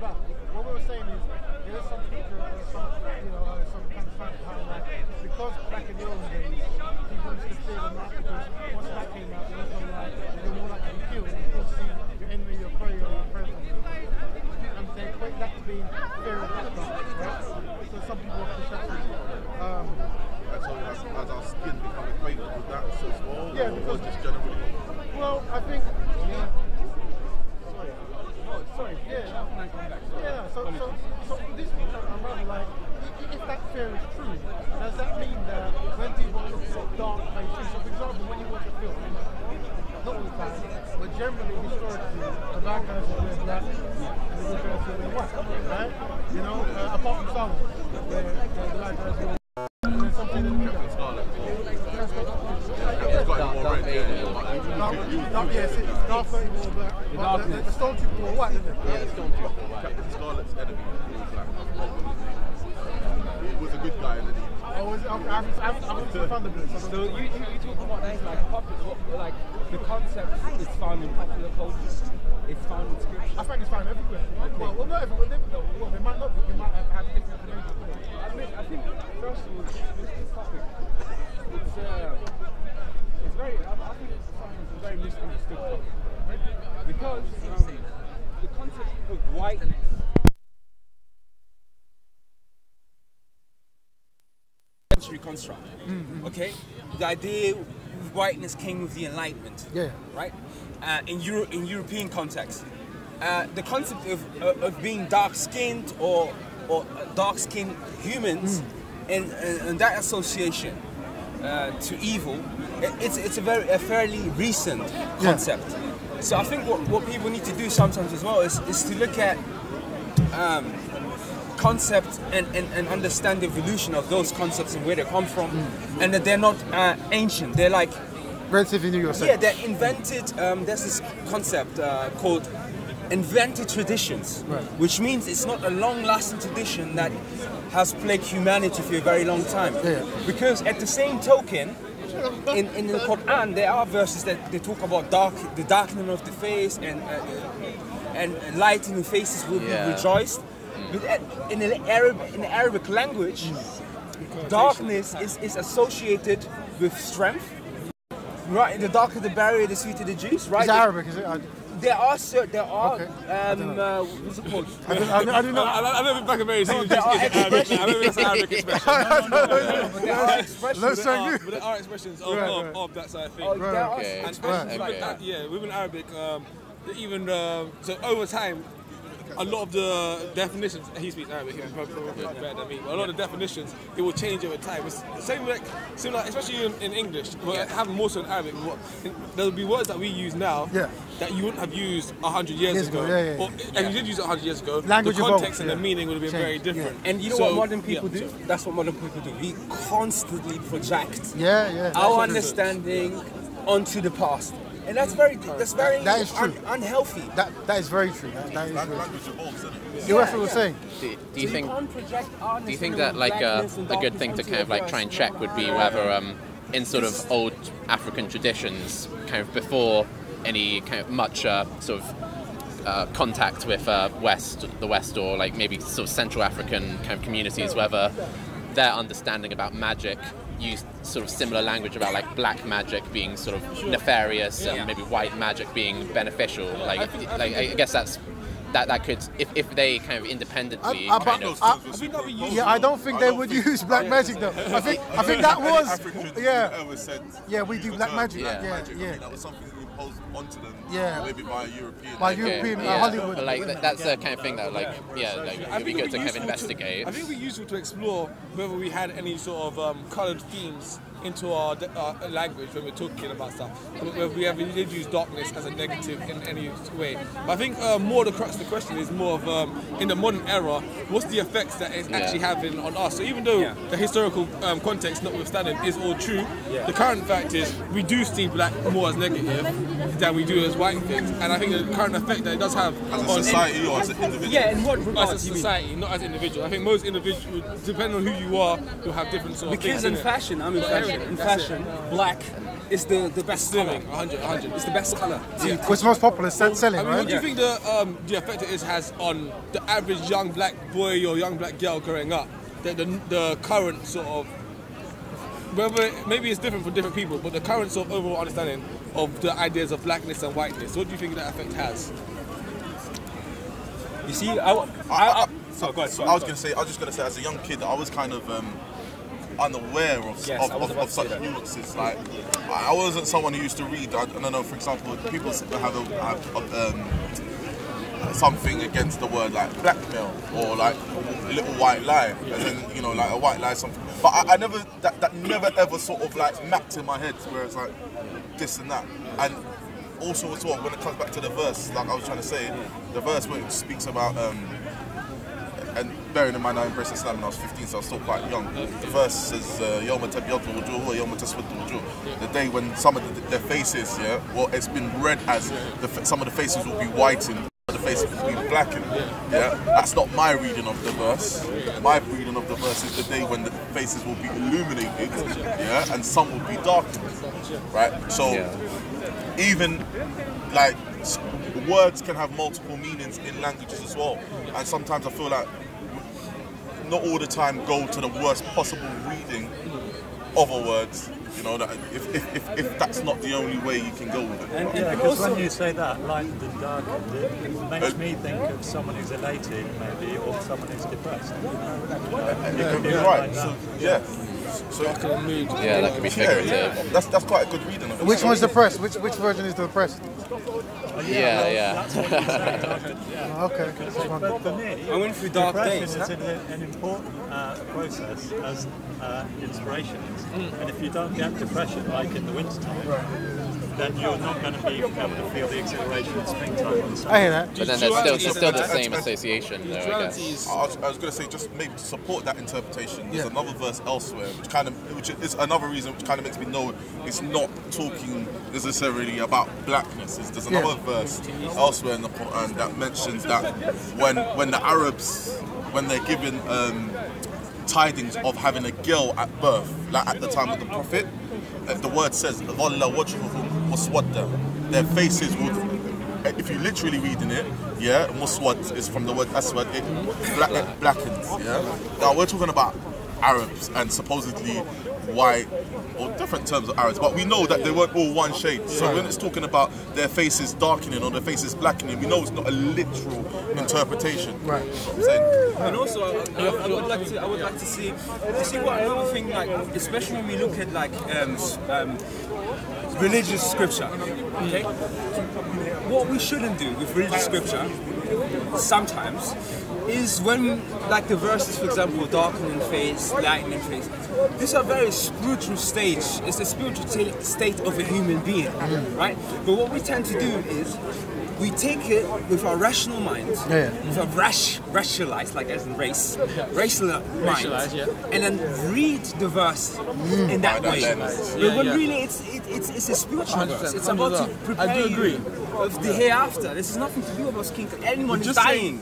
about. What we were saying is there is some feature or some, some kind of fact how like because back in the old days people used to fear them out because once that came out, it was like you're more likely to be killed. You don't see your enemy, your prey, or your presence. And they equate that to being fear of that stuff, right? So some people have pushed that through. So as our skin become acquainted with that as well? Yeah, because just generally. Well, I think. Sorry. Yeah. So this thing, I'm rather like, if that fear is true, does that mean that when people look at dark places, so for example, when you watch a film, not all the time, but generally, historically, the bad guys will wear black, and the good guys will wear white, right? Apart from Star Wars, where the bad guys will wear something in the middle. Darth Vader wore black, but the Stormtrooper wore white, didn't it? Yeah, the Stormtrooper wore white. Captain Scarlet's enemy was black. He was a good guy in the I haven't seen Thunderbirds. So you talk about things like the concept is found in popular culture. It's found in scripture. I think it's found everywhere. Okay. Well, not everywhere. They might not be. They might have different information. I think first of all, this topic, it's very. I think it's a very misunderstood topic, right? Because the concept of whiteness. Century construct. Okay, the idea of whiteness came with the Enlightenment. Yeah. Right. In European context, the concept of being dark-skinned or dark-skinned humans and that association to evil, it's a fairly recent concept. So I think what people need to do sometimes as well is to look at concepts and understand the evolution of those concepts and where they come from, and that they're not ancient. They're like relatively new yourself. Yeah, they're invented. There's this concept called invented traditions, which means it's not a long-lasting tradition that has plagued humanity for a very long time. Yeah. Because at the same token, in the Quran, there are verses that they talk about the darkening of the face and light in the faces will be rejoiced. But in the Arabic language, darkness is associated with strength. Right, the darker the barrier, the sweeter the juice. Right. Is it Arabic? Is it? There are what's it called? I don't know. I never back a very serious Arabic. I don't think that's an Arabic expression. But there are expressions of that side of thing. And expressions like that. Yeah, within Arabic, even so over time. A lot of the definitions, he speaks Arabic, he's probably better than me, but a lot of the definitions, it will change over time. It's similar, especially in English, but it happens more so in Arabic. There will be words that we use now that you wouldn't have used 100 years ago. And you did use it 100 years ago, language the context and the meaning would have been very different. And you know what modern people do? That's what modern people do. We constantly project our understanding onto the past. And that's very unhealthy. That is very true. That is language evolves, isn't it? You're what we're saying. Do you think that like a good thing to kind of like try and check would be whether in sort of old African traditions, kind of before any kind of much sort of contact with the West, or like maybe sort of Central African kind of communities, whether their understanding about magic used sort of similar language about like black magic being sort of nefarious and maybe white magic being beneficial. I guess that could, if they kind of independently I don't think they would use black magic though. I think that was we do black magic. That was something imposed onto them. Maybe by European. Hollywood. Like that's the kind of thing that it'd be good to kind of investigate. I think it would be useful to explore whether we had any sort of coloured themes into our language when we're talking about stuff. Whether we ever did use darkness as a negative in any way. But I think more the crux of the question is more of in the modern era, what's the effects that it's actually having on us? So even though the historical context notwithstanding is all true, the current fact is we do see black more as negative than we do as white things. And I think the current effect that it does have as a society or as an individual. Yeah, in what regard? As a society, not as an individual. I think most individuals, depending on who you are, you'll have different sort of things. Because in fashion, I'm in fashion. In fashion, black it's the best Slimming, colour. 100. It's the best colour. What's most popular selling, I mean, right? what do you think the effect it has on the average young black boy or young black girl growing up? The current sort of, whether maybe it's different for different people, but the current sort of overall understanding of the ideas of blackness and whiteness. What do you think that effect has? You see, sorry, go ahead. I was just gonna say, as a young kid, I was kind of unaware of such nuances. Like, I wasn't someone who used to read. I don't know. For example, people have something against the word like blackmail or like a little white lie, as in, like a white lie something. But I never that never ever sort of like mapped in my head where it's like this and that. And also as well, when it comes back to the verse, like I was trying to say, the verse where it speaks about and bearing in mind I embraced Islam when I was 15, so I was still quite young. The verse says, "Yawma tabyaddu wujuh wa yawma taswaddu wujuh." The day when some of their faces, it's been read as some of the faces will be whitened, the faces will be blackened. That's not my reading of the verse. My reading of the verse is the day when the faces will be illuminated, and some will be darkened, right? So even like words can have multiple meanings in languages as well, and sometimes I feel like not all the time go to the worst possible reading of a word. That if that's not the only way you can go with it. Because when you say that, lightened and darkened, it makes me think of someone who's elated, maybe, or someone who's depressed. You could be right. So that could be figurative. That's quite a good reading of it. Which one's depressed? Which version is depressed? That's what you say. Okay. But for me, I went through dark days. Depression is an important process as inspiration is. And if you don't get depression, like in the wintertime, then you're not going to be able to feel the exhilaration of springtime on the summer. I hear that. But then there's still the same association, though, I guess. I was going to say, just maybe to support that interpretation, there's another verse elsewhere, which is another reason which kind of makes me know it's not talking necessarily about blackness. There's another verse elsewhere in the Quran that mentions that when the Arabs, when they're given tidings of having a girl at birth, like at the time of the Prophet, the word says, "Dhalla wajhuhum muswadda." Their faces would, if you literally reading it, muswad is from the word aswad, it blackens. Now we're talking about Arabs and supposedly white or different terms of Arabs, but we know that they weren't all one shade. So when it's talking about their faces darkening or their faces blackening, we know it's not a literal interpretation. Right. You know what I'm saying? And also, I would like to see. You see what another thing, like, especially when we look at like religious scripture. Okay. What we shouldn't do with religious scripture sometimes is when, like, the verses, for example, darkening face, lightening face, these are very spiritual stage. It's the spiritual state of a human being, right? But what we tend to do is we take it with our rational mind, with a rationalized, like as in racial mind, and then read the verse in that way. But really, it's a spiritual verse. It's about to prepare you of the hereafter. This has nothing to do about skin. Anyone is dying.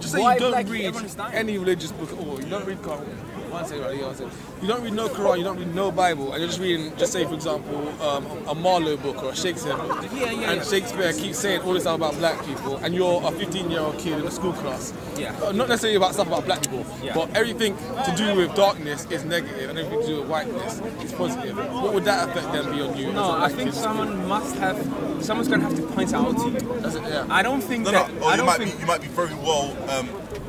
Just say you don't read any religious book at all. You don't read Quran. You don't read no Quran, you don't read no Bible, and you're just reading, just say for example, a Marlowe book or a Shakespeare book. And Shakespeare keeps saying all this stuff about black people, and you're a 15-year-old kid in a school class. Not necessarily about stuff about black people, but everything to do with darkness is negative, and everything to do with whiteness is positive. What would that effect then be on you? No, I think someone's going to have to point out to you. I don't think that. You might be very well.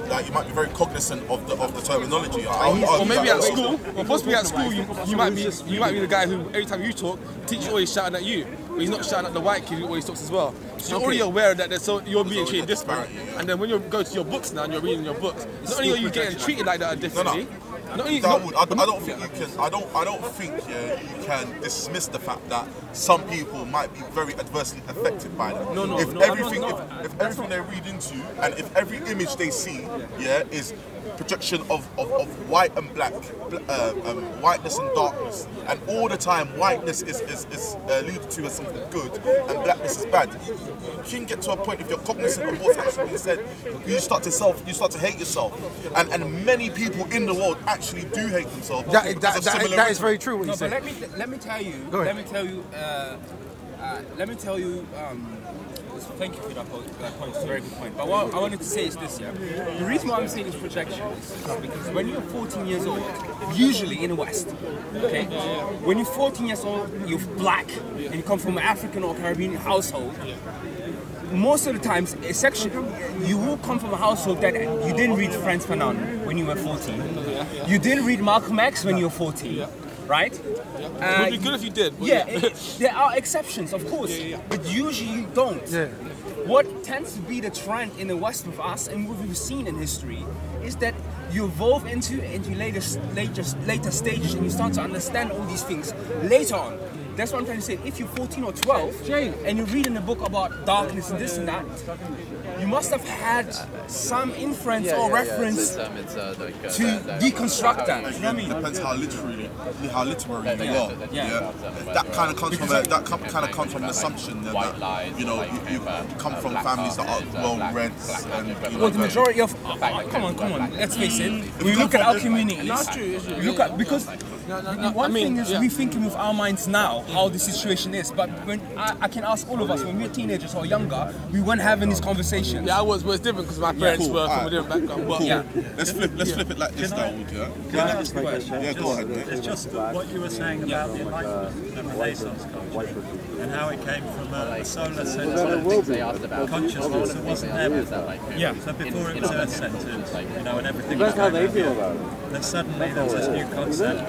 Like, you might be very cognizant of the terminology. Or maybe at school, or possibly at school, you might be the guy who every time you talk, the teacher always shouting at you, but he's not shouting at the white kid who always talks as well. So you're already aware that you're being treated differently. And then when you go to your books now and you're reading your books, not only are you getting treated like that differently. I don't think you can dismiss the fact that some people might be very adversely affected by that. If everything they read into and if every image they see is projection of white and black, whiteness and darkness, and all the time whiteness is alluded to as something good and blackness is bad. You can get to a point if you're cognizant of what's actually being said, you start to hate yourself, and many people in the world actually do hate themselves. That is very true. What you But say. let me tell you. Thank you for that point. It's a very good point. But what I wanted to say is this, yeah. The reason why I'm saying this projection is because when you're 14 years old, usually in the West, okay, when you're 14 years old, you're black, and you come from an African or Caribbean household, most of the times, you will come from a household that you didn't read Frantz Fanon when you were 14. You didn't read Malcolm X when you were 14. Right? It would be good if you did. There are exceptions, of course, but usually you don't. What tends to be the trend in the West with us, and what we've seen in history, is that you evolve into later stages, and you start to understand all these things later on. That's what I'm trying to say. If you're 14 or 12, and you're reading a book about darkness and this and that, you must have had some inference or reference to deconstruct that. You know what I mean? It depends how literary you are. That kind of comes from an assumption that you come from families that are well read. Well, the majority of come on, let's face it. We look at our communities. That's true. Because one thing is we thinking with our minds now how the situation is, but when I can ask all of us when we were teenagers or younger, we weren't having these conversations. Yeah, it's different because my parents were from a different background. But Let's flip it like this now. Can I ask a question? Yeah, go ahead. It's just what you were saying about the Enlightenment and Renaissance culture and how it came from a solar centred consciousness that wasn't there before. So before it was earth centred, and everything was going on. Then suddenly there was this new concept